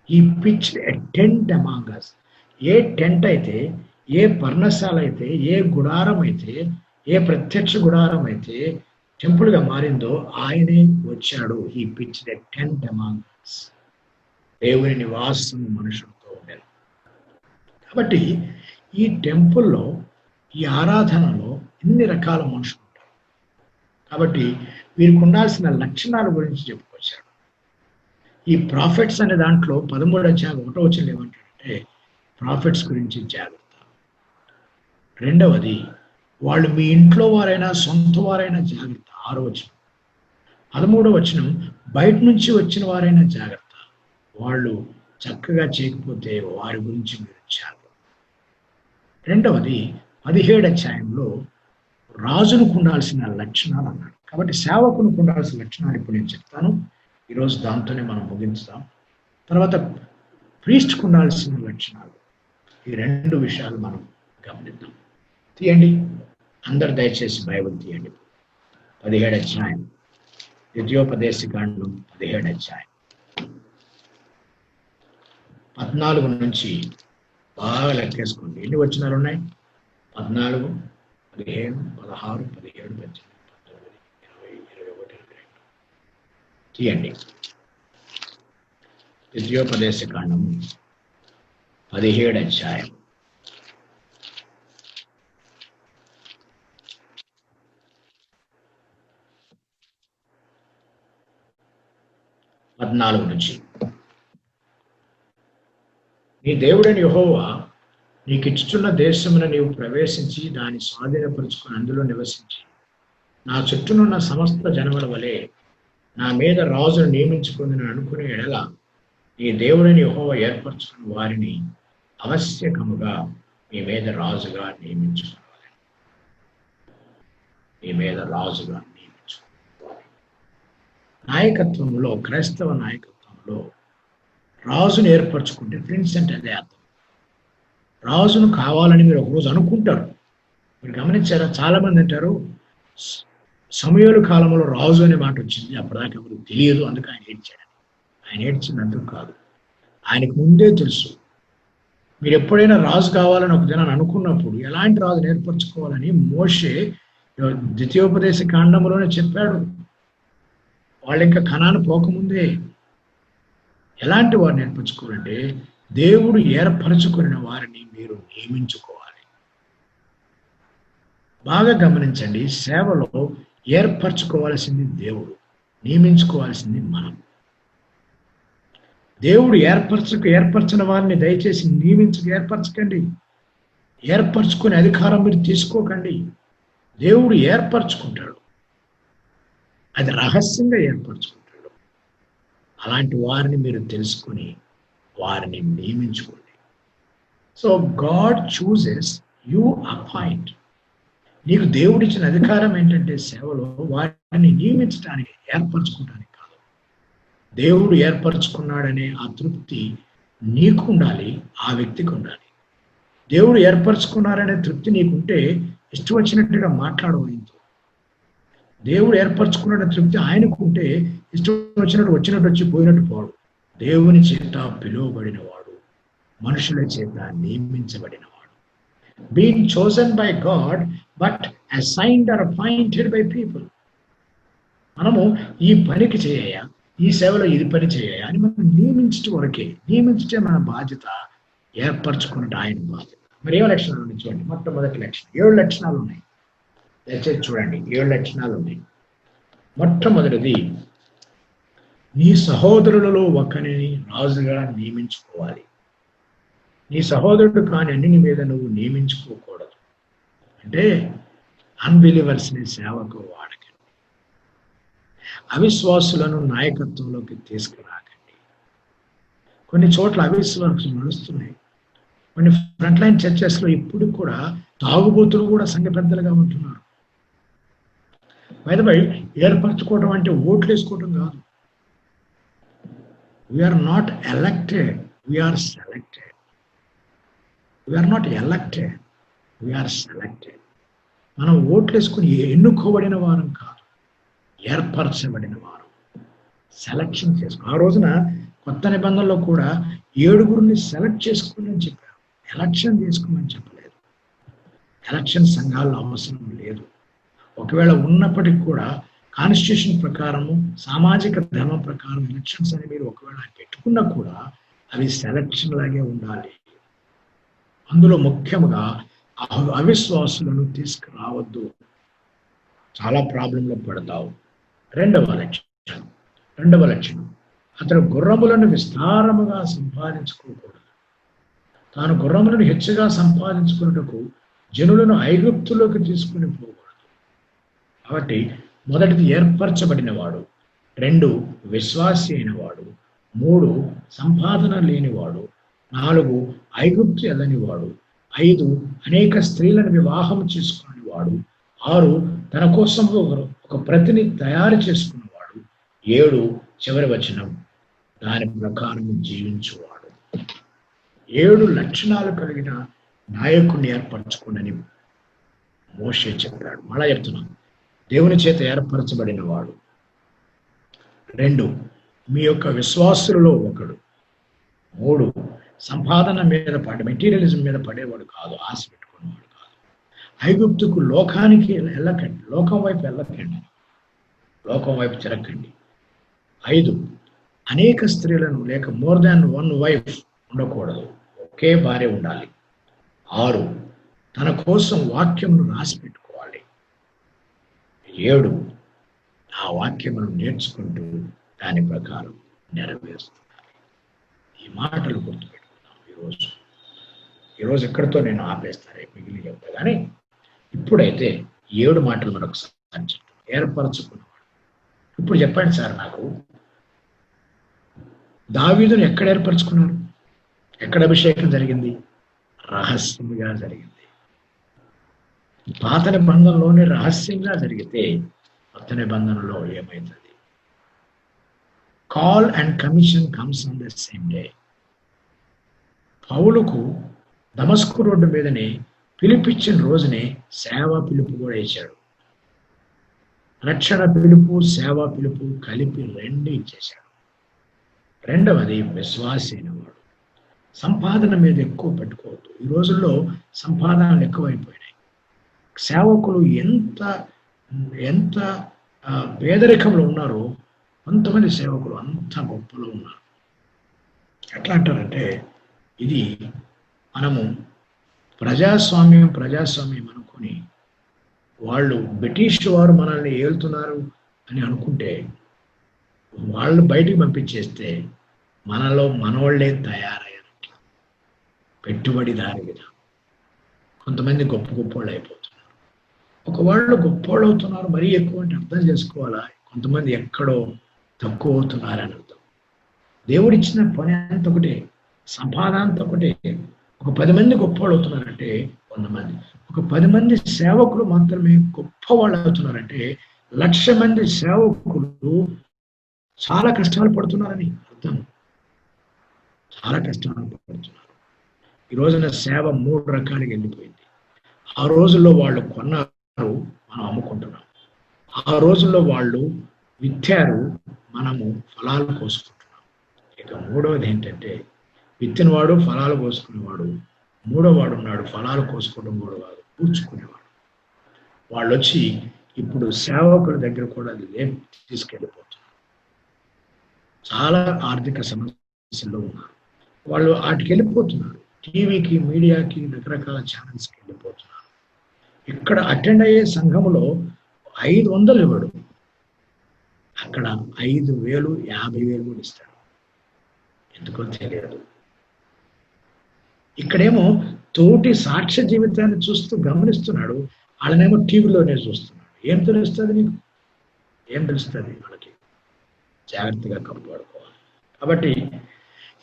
ఈ పిచ్డ్ ఎ టెంట్ అమాంగ్ us. ఏ టెంట్ అయితే, ఏ పర్ణశాల అయితే, ఏ గుడారం అయితే, ఏ ప్రత్యక్ష గుడారం అయితే టెంపుల్గా మారిందో ఆయనే వచ్చాడు. ఈ పిచ్డ్ ఎ టెంట్ అమాంగ్ us. దేవుని నివాసం మనుషులతో ఉండేది. కాబట్టి ఈ టెంపుల్లో, ఈ ఆరాధనలో ఇన్ని రకాల మనుషులు ఉంటారు. కాబట్టి వీరికి ఉండాల్సిన లక్షణాల గురించి చెప్పుకొచ్చాడు. ఈ ప్రాఫిట్స్ అనే దాంట్లో 13:1 ఏమంటాడంటే ప్రాఫిట్స్ గురించి జాగ్రత్త. రెండవది, వాళ్ళు మీ ఇంట్లో వారైనా సొంత వారైనా జాగ్రత్త. 6వ 13వ బయట నుంచి వచ్చిన వారైనా జాగ్రత్త. వాళ్ళు చక్కగా చేయకపోతే వారి గురించి మీరు జాగ్రత్త. రెండవది 17వ రాజునికి ఉండాల్సిన లక్షణాలు అన్నాడు. కాబట్టి సేవకునికి ఉండాల్సిన లక్షణాలు ఇప్పుడు నేను చెప్తాను. ఈరోజు దాంతోనే మనం ముగించుదాం. తర్వాత ప్రీస్ట్కు ఉండాల్సిన లక్షణాలు, ఈ 2 విషయాలు మనం గమనిద్దాం. తీయండి అందరు, దయచేసి బైబిల్ తీయండి. 17వ ద్వితీయోపదేశకాండం 17వ 14 నుంచి బాగా లెక్కేసుకోండి. ఎన్ని వచనాలు ఉన్నాయి? 14, 15, 16, 17, 18, 19, 20, 21, 22. తీయండి. ద్వితీయోపదేశకాండము 17వ 14 నుంచి. నీ దేవుడైన యెహోవా నీకిచ్చుచున్న దేశమున నీవు ప్రవేశించి దాన్ని స్వాధీనపరుచుకుని అందులో నివసించి నా చుట్టూనున్న సమస్త జనముల వలె నా మీద రాజును నియమించుకుందని అనుకునే ఎడల నీ దేవుడైన యెహోవా ఏర్పరచుకున్న వారిని ఆవశ్యకముగా మీ మీద రాజుగా నియమించుకోవాలి. మీ మీద రాజుగా నియమించుకోవాలి. నాయకత్వంలో, క్రైస్తవ నాయకత్వంలో రాజును ఏర్పరచుకుంటే, ఫ్రెండ్స్ అంటే అదే అర్థం. రాజును కావాలని మీరు ఒకరోజు అనుకుంటారు. మీరు గమనించారా? చాలా మంది అంటారు సమూయేలు కాలంలో రాజు అనే మాట వచ్చింది, అప్పటిదాకా ఎవరికి తెలియదు, అందుకు ఆయన ఏడ్చాడు. ఆయన ఏడ్చింది అందుకు కాదు, ఆయనకు ముందే తెలుసు. మీరు ఎప్పుడైనా రాజు కావాలని ఒక దినాన్ని అనుకున్నప్పుడు ఎలాంటి రాజును ఏర్పరచుకోవాలని మోషే ద్వితీయోపదేశ కాండంలోనే చెప్పాడు. వాళ్ళు ఇంకా కనాను పోకముందే ఎలాంటి వారిని ఏర్పరచుకోవాలంటే దేవుడు ఏర్పరచుకున్న వారిని మీరు నియమించుకోవాలి. బాగా గమనించండి, సేవలో ఏర్పరచుకోవాల్సింది దేవుడు, నియమించుకోవాల్సింది మనం. దేవుడు ఏర్పరచిన వారిని దయచేసి ఏర్పరచకండి. ఏర్పరచుకునే అధికారం మీరు తీసుకోకండి. దేవుడు ఏర్పరచుకుంటాడు, అది రహస్యంగా ఏర్పరచుకుంటాడు. అలాంటి వారిని మీరు తెలుసుకుని వారిని నియమించుకోండి. So God chooses, you appoint. నీకు దేవుడిచ్చిన అధికారం ఏంటంటే సేవలో వారిని నియమించడానికి, ఏర్పరచుకోవడానికి కాదు. దేవుడు ఏర్పరచుకున్నాడనే ఆ తృప్తి నీకు ఉండాలి, ఆ వ్యక్తికి ఉండాలి. దేవుడు ఏర్పరచుకున్నారనే తృప్తి నీకుంటే ఇష్టం వచ్చినట్టుగా మాట్లాడవు ఆయనతో. దేవుడు ఏర్పరచుకున్న తృప్తి ఆయనకు ఉంటే ఇష్టం వచ్చినట్టు వచ్చి పోయినట్టు పోడు. దేవుని చేత పిలువబడిన వాడు, మనుషుల చేత నియమించబడినవాడు. Being chosen by God but assigned or appointed by people. మనము ఈ పనికి చేయ, ఈ సేవలో ఇది పని చేయ అని మనం నియమించడం వరకే. నియమించటే మన బాధ్యత, ఏర్పరచుకున్నట్టు ఆయన బాధ్యత. మరి ఏ లక్షణాలు ఉన్నాయి చూడండి. మొట్టమొదటి లక్షణం, 7 లక్షణాలు ఉన్నాయి. దయచేసి చూడండి, 7 లక్షణాలు ఉన్నాయి. మొట్టమొదటిది, నీ సహోదరులలో ఒకరిని రాజుగా నియమించుకోవాలి. నీ సహోదరుడు కాని అన్నిని మీద నువ్వు నియమించుకోకూడదు. అంటే అన్బిలీవర్స్ని సేవకు వాడకండి. అవిశ్వాసులను నాయకత్వంలోకి తీసుకురాకండి. కొన్ని చోట్ల అవిశ్వాసం నడుస్తున్నాయి. కొన్ని ఫ్రంట్ లైన్ చర్చెస్లో ఇప్పుడు కూడా తాగుబోతులు కూడా సంఘ పెద్దలుగా ఉంటున్నారు. బై ఏర్పరచుకోవడం అంటే ఓట్లు వేసుకోవడం కాదు. We are not elected, we are selected. We are not elected, we are selected. మనం ఓట్లు వేసుకుని ఎన్నుకోబడిన వారం కాదు, ఏర్పరచబడిన వారం. సెలక్షన్ చేసుకో. ఆ రోజున కొత్త నిబంధనలో కూడా 7 సెలెక్ట్ చేసుకోమని చెప్పారు. ఎలక్షన్ చేసుకోమని చెప్పలేదు. ఎలక్షన్ సంఘాల్లో అవసరం లేదు. ఒకవేళ ఉన్నప్పటికీ కూడా కాన్స్టిట్యూషన్ ప్రకారము, సామాజిక ధర్మం ప్రకారం ఎలక్షన్స్ అని మీరు ఒకవేళ పెట్టుకున్నా కూడా అవి సెలక్షన్ లాగే ఉండాలి. అందులో ముఖ్యంగా అవిశ్వాసులను తీసుకురావద్దు. చాలా ప్రాబ్లంలో పడతావు. రెండవ లక్షణం అతను గుర్రములను విస్తారముగా సంపాదించుకోకూడదు. తాను గుర్రములను హెచ్చుగా సంపాదించుకున్నటకు జనులను ఐగుప్తులోకి తీసుకుని పోకూడదు. కాబట్టి మొదటిది ఏర్పరచబడిన వాడు, 2 విశ్వాసి అయినవాడు, 3 సంపాదన లేనివాడు, 4 ఐగుప్తు వెళ్ళనివాడు, 5 అనేక స్త్రీలను వివాహం చేసుకునేవాడు, 6 తన కోసం ఒక ప్రతిని తయారు చేసుకున్నవాడు, 7 చివరి వచనం దాని ప్రకారం జీవించువాడు. 7 లక్షణాలు కలిగిన నాయకుడిని ఏర్పరచుకుని మోషే చెప్పాడు. మళ్ళా చెప్తున్నాను, దేవుని చేత ఏర్పరచబడిన వాడు, 2 మీ యొక్క విశ్వాసులలో ఒకడు, 3 సంపాదన మీద మెటీరియలిజం మీద పడేవాడు కాదు, ఆశ పెట్టుకునేవాడు కాదు. ఐగుప్తుకు లోకానికి వెళ్ళకండి, లోకం వైపు వెళ్ళకండి, లోకం వైపు తిరగండి. 5 అనేక స్త్రీలను లేక మోర్ దాన్ 1 వైఫ్ ఉండకూడదు, ఒకే భార్య ఉండాలి. 6 తన కోసం వాక్యమును రాసి పెట్టుకోవాలి. 7 ఆ వాక్యమును నేర్చుకుంటూ దాని ప్రకారం నెరవేరుస్తున్నారు. ఈ మాటలు గుర్తుపెట్టుకున్నాం. ఈరోజు ఎక్కడితో నేను ఆపేస్తాను, మిగిలి చెప్తా. కానీ ఇప్పుడైతే 7 మాటలు మరొకసారి చెప్తాను. ఏర్పరచుకున్నవాడు. ఇప్పుడు చెప్పండి సార్, నాకు దావీదును ఎక్కడ ఏర్పరచుకున్నారు? ఎక్కడ అభిషేకం జరిగింది? రహస్యంగా జరిగింది. పాత నిబంధనలోనే రహస్యంగా జరిగితే కొత్త నిబంధనలో ఏమైతుంది? Call and commission comes on the same day. పౌలుకు దమస్కు రోడ్డు మీదనే పిలిపించిన రోజునే సేవా పిలుపు కూడా ఇచ్చాడు. రక్షణ పిలుపు, సేవా పిలుపు కలిపి 2 ఇచ్చేశాడు. రెండవది విశ్వాసి అయినవాడు. సంపాదన మీద ఎక్కువ పెట్టుకోవద్దు. ఈ రోజుల్లో సంపాదనలు ఎక్కువైపోయినాయి. సేవకులు ఎంత పేదరికంలో ఉన్నారో కొంతమంది సేవకులు అంత గొప్పలో ఉన్నారు. ఎట్లా అంటారంటే, ఇది మనము ప్రజాస్వామ్యం అనుకుని వాళ్ళు బ్రిటిష్ వారు మనల్ని ఏలుతున్నారు అని అనుకుంటే వాళ్ళు బయటికి పంపించేస్తే మనలో మనోళ్లే తయారయ్యారట్లా. పెట్టుబడిదారి విధానం. కొంతమంది గొప్పోళ్ళు అయిపోతున్నారు. ఒకవాళ్ళు గొప్పోళ్ళు అవుతున్నారు, మరీ ఎక్కువ అంటే అర్థం చేసుకోవాలా, కొంతమంది ఎక్కడో తక్కువ అవుతున్నారని అర్థం. దేవుడిచ్చిన పని అంత ఒకటే, సంపాదన అంత ఒకటే. ఒక 10 మంది గొప్పవాళ్ళు అవుతున్నారంటే 100 మంది, ఒక 10 మంది సేవకులు మాత్రమే గొప్పవాళ్ళు అవుతున్నారంటే 1,00,000 మంది సేవకులు చాలా కష్టాలు పడుతున్నారని అర్థం. చాలా కష్టాలు పడుతున్నారు. ఈ రోజున సేవ 3 రకాలుగా వెళ్ళిపోయింది. ఆ రోజుల్లో వాళ్ళు కొన్నారు, మనం అమ్ముకుంటున్నాం. ఆ రోజుల్లో వాళ్ళు విత్తారు, మనము ఫలాలు కోసుకుంటున్నాం. ఇక 3వది ఏంటంటే, విత్తినవాడు ఫలాలు కోసుకునేవాడు, 3వవాడు ఉన్నాడు ఫలాలు కోసుకోవడం కూడా కాదు, కూర్చుకునేవాడు. వాళ్ళు వచ్చి ఇప్పుడు సేవకుల దగ్గర కూడా తీసుకెళ్ళిపోతున్నారు. చాలా ఆర్థిక సమస్యల్లో ఉన్నారు. వాళ్ళు వాటికి వెళ్ళిపోతున్నారు. టీవీకి, మీడియాకి, రకరకాల ఛానల్స్కి వెళ్ళిపోతున్నారు. ఇక్కడ అటెండ్ అయ్యే సంఘంలో 500 ఇవ్వడు, అక్కడ 5,000, 50,000 కూడా ఇస్తాడు. ఎందుకో తెలియదు. ఇక్కడేమో తోటి సాక్ష్య జీవితాన్ని చూస్తూ గమనిస్తున్నాడు, వాళ్ళనేమో టీవీలోనే చూస్తున్నాడు. ఏం తెలుస్తుంది నీకు? ఏం తెలుస్తుంది వాళ్ళకి? జాగ్రత్తగా కాపాడుకోవాలి. కాబట్టి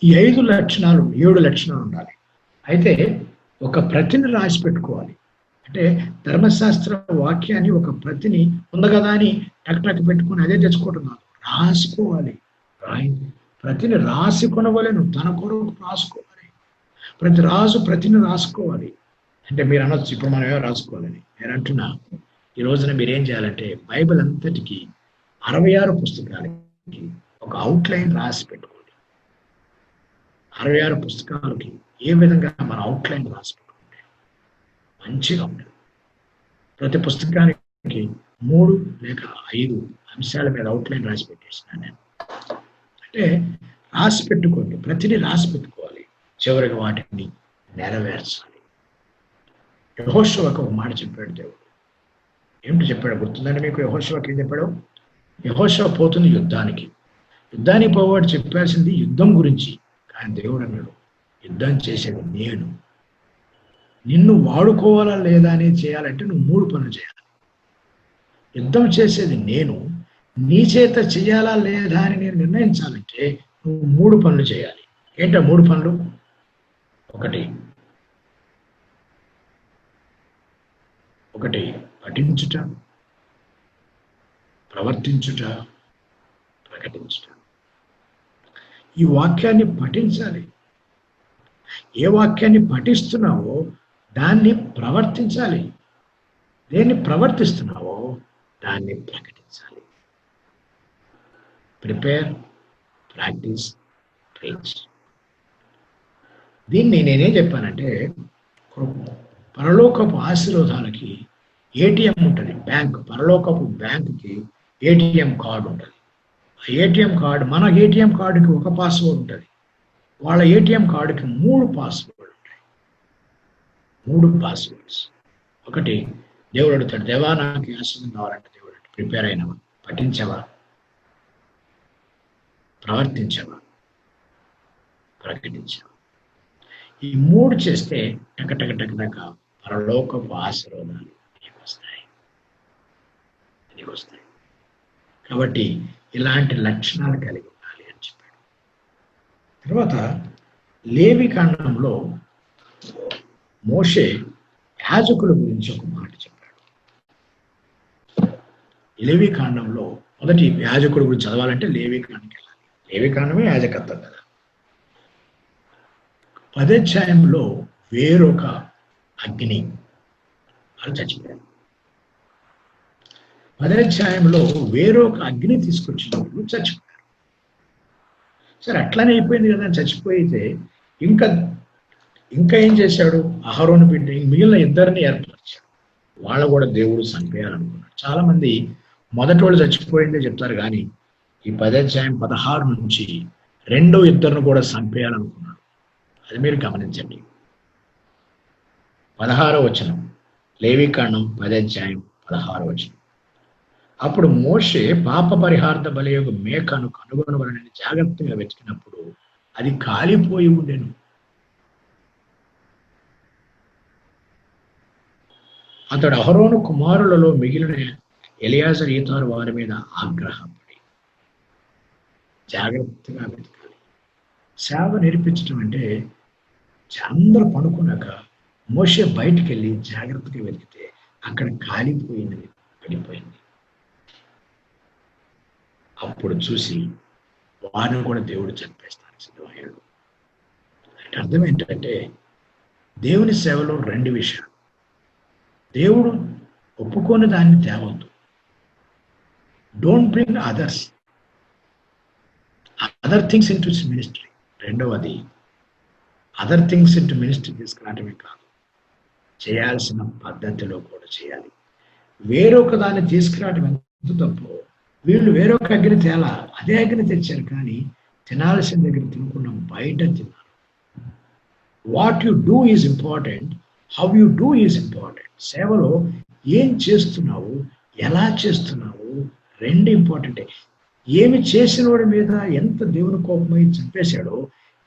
ఈ 5 లక్షణాలు 7 లక్షణాలు ఉండాలి. అయితే ఒక ప్రతిని రాసి పెట్టుకోవాలి. అంటే ధర్మశాస్త్ర వాక్యాన్ని ఒక ప్రతిని ఉంది కదా అని టక్ పెట్టుకుని అదే తెచ్చుకోవటం కాదు, రాసుకోవాలి. ప్రతిని రాసి కొనవలేను, తన కొరకు రాసుకోవాలి. ప్రతి రాజు ప్రతిని రాసుకోవాలి. అంటే మీరు అనొచ్చు ఇప్పుడు మనం ఏమో రాసుకోవాలని. నేను అంటున్నా, ఈ రోజున మీరు ఏం చేయాలంటే బైబిల్ అంతటికి 66 పుస్తకాలకి ఒక అవుట్లైన్ రాసి పెట్టుకోండి. 66 పుస్తకాలకి ఏ విధంగా మన అవుట్లైన్ రాసి పెట్టుకుంటే మంచిగా ఉంటుంది. ప్రతి పుస్తకానికి 3 లేక 5 అంశాల మీద అవుట్లైన్ రాసి పెట్టేసినాను నేను. అంటే రాసి పెట్టుకోండి, ప్రతిదీ రాసి పెట్టుకోవాలి. చివరికి వాటిని నెరవేర్చాలి. యెహోషువకు ఒక మాట చెప్పాడు దేవుడు. ఏమిటి చెప్పాడు గుర్తుందండి మీకు? యెహోషువకి ఏం చెప్పాడు? యెహోషువ పోతుంది యుద్ధానికి. యుద్ధానికి పోవాడు చెప్పాల్సింది యుద్ధం గురించి. కానీ దేవుడు అన్నాడు, యుద్ధం చేసేది నేను. నిన్ను వాడుకోవాలా లేదా అనేది చేయాలంటే నువ్వు 3 పనులు చేయాలి. యుద్ధం చేసేది నేను, నీ చేత చేయాలా లేదా అని నేను నిర్ణయించాలంటే నువ్వు 3 పనులు చేయాలి. ఏంటో 3 పనులు? ఒకటి పఠించుట, ప్రవర్తించుట, ప్రకటించుట. ఈ వాక్యాన్ని పఠించాలి. ఏ వాక్యాన్ని పఠిస్తున్నావో దాన్ని ప్రవర్తించాలి. దేన్ని ప్రవర్తిస్తున్నావో దాన్ని ప్రకటించాలి. Prepare, practice, preach. దీన్ని నేనేం చెప్పానంటే, పరలోకపు ఆశీర్వాదాలకి ఏటీఎం ఉంటుంది. బ్యాంక్, పరలోకపు బ్యాంకుకి ఏటీఎం కార్డు ఉంటుంది. ఆ ఏటీఎం కార్డు, మన ఏటీఎం కార్డుకి ఒక పాస్వర్డ్ ఉంటుంది. వాళ్ళ ఏటీఎం కార్డుకి 3 పాస్వర్డ్ ఉంటాయి. 3 పాస్వర్డ్స్. ఒకటి, దేవుడు అడుగుతాడు, దేవా నాకు ఆశీర్వాదం కావాలంటే దేవుడు ప్రిపేర్ అయినవా, పఠించవా, ప్రవర్తించవా, ప్రకటించవా. ఈ 3 చేస్తే టక పరలోకపు ఆశీర్వాదాలు నీకు వస్తాయి. కాబట్టి ఇలాంటి లక్షణాలు కలిగి ఉండాలి అని చెప్పాడు. తర్వాత లేవి కాండంలో మోషే యాజకుల గురించి ఒక మాట చెప్పాడు. లేవి కాండంలో మొదటి యాజకుల గురించి చదవాలంటే లేవి కాండంకి వెళ్ళాలి. లేవి కాండమే యాజకత్వం కదా. 10వ అధ్యాయంలో వేరొక అగ్ని, వాళ్ళు చచ్చిపోయారు. 10వ అధ్యాయంలో వేరొక అగ్ని తీసుకొచ్చినప్పుడు చచ్చిపోయారు. సరే, అట్లానే అయిపోయింది కదా, చచ్చిపోయితే ఇంకా ఏం చేశాడు? అహరోను బిడ్డ మిగిలిన 2 ఏర్పరిచాడు. వాళ్ళు కూడా దేవుడు చంపేయాలనుకున్నాడు. చాలా మంది మొదటి వాళ్ళు చచ్చిపోయిందే చెప్తారు, కానీ ఈ 10వ అధ్యాయం 16 నుంచి 2 కూడా చంపేయాలనుకున్నాడు. అది మీరు గమనించండి. 16వ వచనం, లేవికాండం 10వ అధ్యాయం 16వ వచనం. అప్పుడు మోషే పాప పరిహార్థ బలియగు మేకను కనుగొనవలనని జాగ్రత్తగా వెతికినప్పుడు అది కాలిపోయి ఉండెను. అతడు అహరోను కుమారులలో మిగిలిన ఎలియాజరు ఈతారు వారి మీద ఆగ్రహపడి జాగ్రత్తగా వెతకాలి. సేవ నేర్పించడం అంటే అందరూ పడుకున్నాక మోషే బయటికి వెళ్ళి జాగ్రత్తగా వెతికితే అక్కడ కాలిపోయినది పడిపోయింది. అప్పుడు చూసి వారిని కూడా దేవుడు చంపేస్తాను సిద్ధమయ్యాడు. అంటే అర్థం ఏంటంటే, దేవుని సేవలో 2 విషయాలు. దేవుడు ఒప్పుకొని దాన్ని తేవద్దు. Don't bring other things into ministry. రెండవది, other things into ministry తీసుకురావటమే కాదు, చేయాల్సిన పద్ధతిలో కూడా చేయాలి. వేరొక దాన్ని తీసుకురావటం ఎంత తప్పు. వీళ్ళు వేరొక అగ్ని తేలా, అదే అగ్ని తెచ్చారు, కానీ తినాల్సిన దగ్గర తినకుండా బయట తిన్నారు. What you do is important, how you do is important. సేవలో ఏం చేస్తున్నావు, ఎలా చేస్తున్నావు, 2 ఇంపార్టెంటే. ఏమి చేసిన వాడి మీద ఎంత దేవుని కోపమై చంపేశాడో,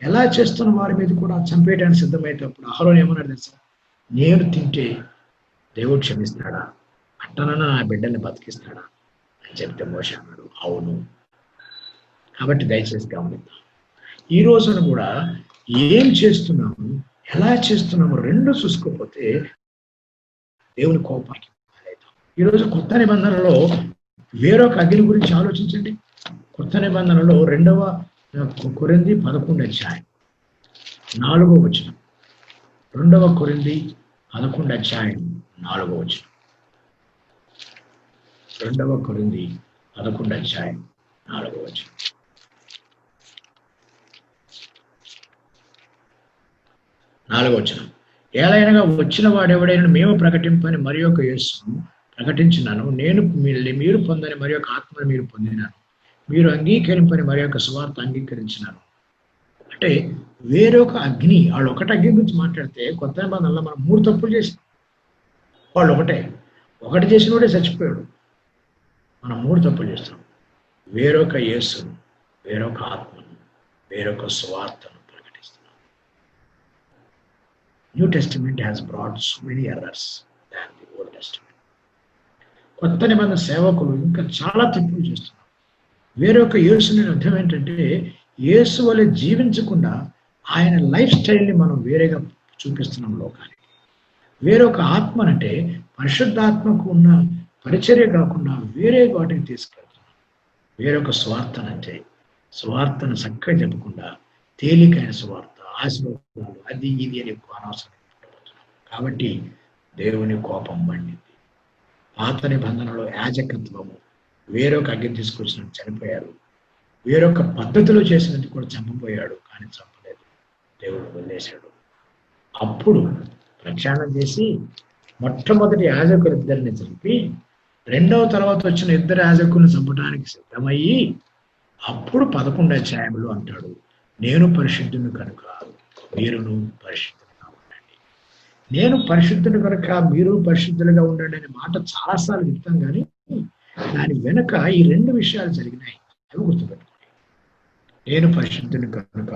ఎలా చేస్తున్న వారి మీద కూడా చంపేయడానికి సిద్ధమైనప్పుడు అహరోను ఏమన్నాడు తెలుసా? నేను తింటే దేవుడు క్షమిస్తాడా? అట్టనన్నా నా బిడ్డల్ని బతికిస్తాడా అని చెప్తే మోషే అన్నాడు, అవును. కాబట్టి దయచేసి గమనిద్దాం. ఈ రోజున కూడా ఏం చేస్తున్నాము, ఎలా చేస్తున్నాము రెండు చూసుకోకపోతే దేవుని కోపానికి పాలవుతాం. ఈరోజు కొత్త నిబంధనలో వేరొక అగ్ని గురించి ఆలోచించండి. కొత్త నిబంధనలో 2వ కొరింథీ 11 అధ్యాయం 4వ వచనం. 2వ కొరింథీ 11 అధ్యాయం 4వ వచనం. 2వ కొరింథీ 11 అధ్యాయం 4వ వచనం. 4వ వచనం. ఏలైనగా వచ్చిన వాడెవడైనా మేము ప్రకటింపని మరి ఒక యేసును ప్రకటించినాను, నేను మీరు పొందని మరి ఒక ఆత్మను మీరు పొందినాను, మీరు అంగీకరింపని మరి యొక్క సువార్త అంగీకరించినాను. అంటే వేరొక అగ్ని, వాళ్ళు ఒకటి అగ్ని గురించి మాట్లాడితే కొత్త నిబంధనలో మనం 3 తప్పులు చేసాం. వాళ్ళు ఒకటి చేసిన వాడే చచ్చిపోయాడు. మనం 3 తప్పులు చేస్తున్నాం. వేరొక యేసును, వేరొక ఆత్మను, వేరొక సువార్తను ప్రకటిస్తున్నాం. New Testament has brought so many errors than the Old Testament. కొత్త నిబంధన సేవకులు ఇంకా చాలా తప్పులు చేస్తున్నారు. వేరొక యేసుని అర్థం ఏంటంటే యేసు వలె జీవించకుండా ఆయన లైఫ్ స్టైల్ని మనం వేరేగా చూపిస్తున్నాం లోకానికి. వేరొక ఆత్మనంటే పరిశుద్ధాత్మకు ఉన్న పరిచర్య కాకుండా వేరే వాటిని తీసుకెళ్తున్నాం. వేరొక స్వార్థనంటే స్వార్థను చక్కగా చెప్పకుండా తేలికైన స్వార్థ, ఆశీర్వాదాలు, అది ఇది అని ఎక్కువ అనవసరం. కాబట్టి దేవుని కోపం మండింది. పాత నిబంధనలో యాజకత్వము వేరొక అగ్ని తీసుకొచ్చిన చనిపోయారు. వేరొక పద్ధతిలో చేసినట్టు కూడా చంపబోయాడు, కానీ చంపలేదు, దేవుడు వదిలేశాడు. అప్పుడు ప్రక్షాళన చేసి మొట్టమొదటి యాజకులు ఇద్దరిని చంపి 2వ తర్వాత వచ్చిన 2 యాజకులను చంపడానికి సిద్ధమయ్యి అప్పుడు 11 అధ్యాయంలో అంటాడు, నేను పరిశుద్ధుని కనుక మీరును పరిశుద్ధులుగా ఉండండి. నేను పరిశుద్ధుని కనుక మీరు పరిశుద్ధులుగా ఉండండి అనే మాట చాలాసార్లు చెప్తాం, కానీ దాని వెనుక ఈ 2 విషయాలు జరిగినాయి. అవి గుర్తుపెట్టుకోండి. నేను పరిశుద్ధుని కనుక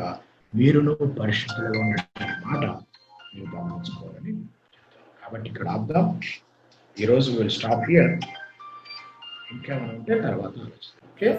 మీరును పరిశుద్ధులుగా ఉండండి అనే మాట మీరు గమనించుకోవాలని. కాబట్టి ఇక్కడ అర్థం. ఈరోజు విల్ స్టాప్ హియర్. ఇంకా మనం ఉంటే తర్వాత ఆలోచిస్తాం. ఓకే.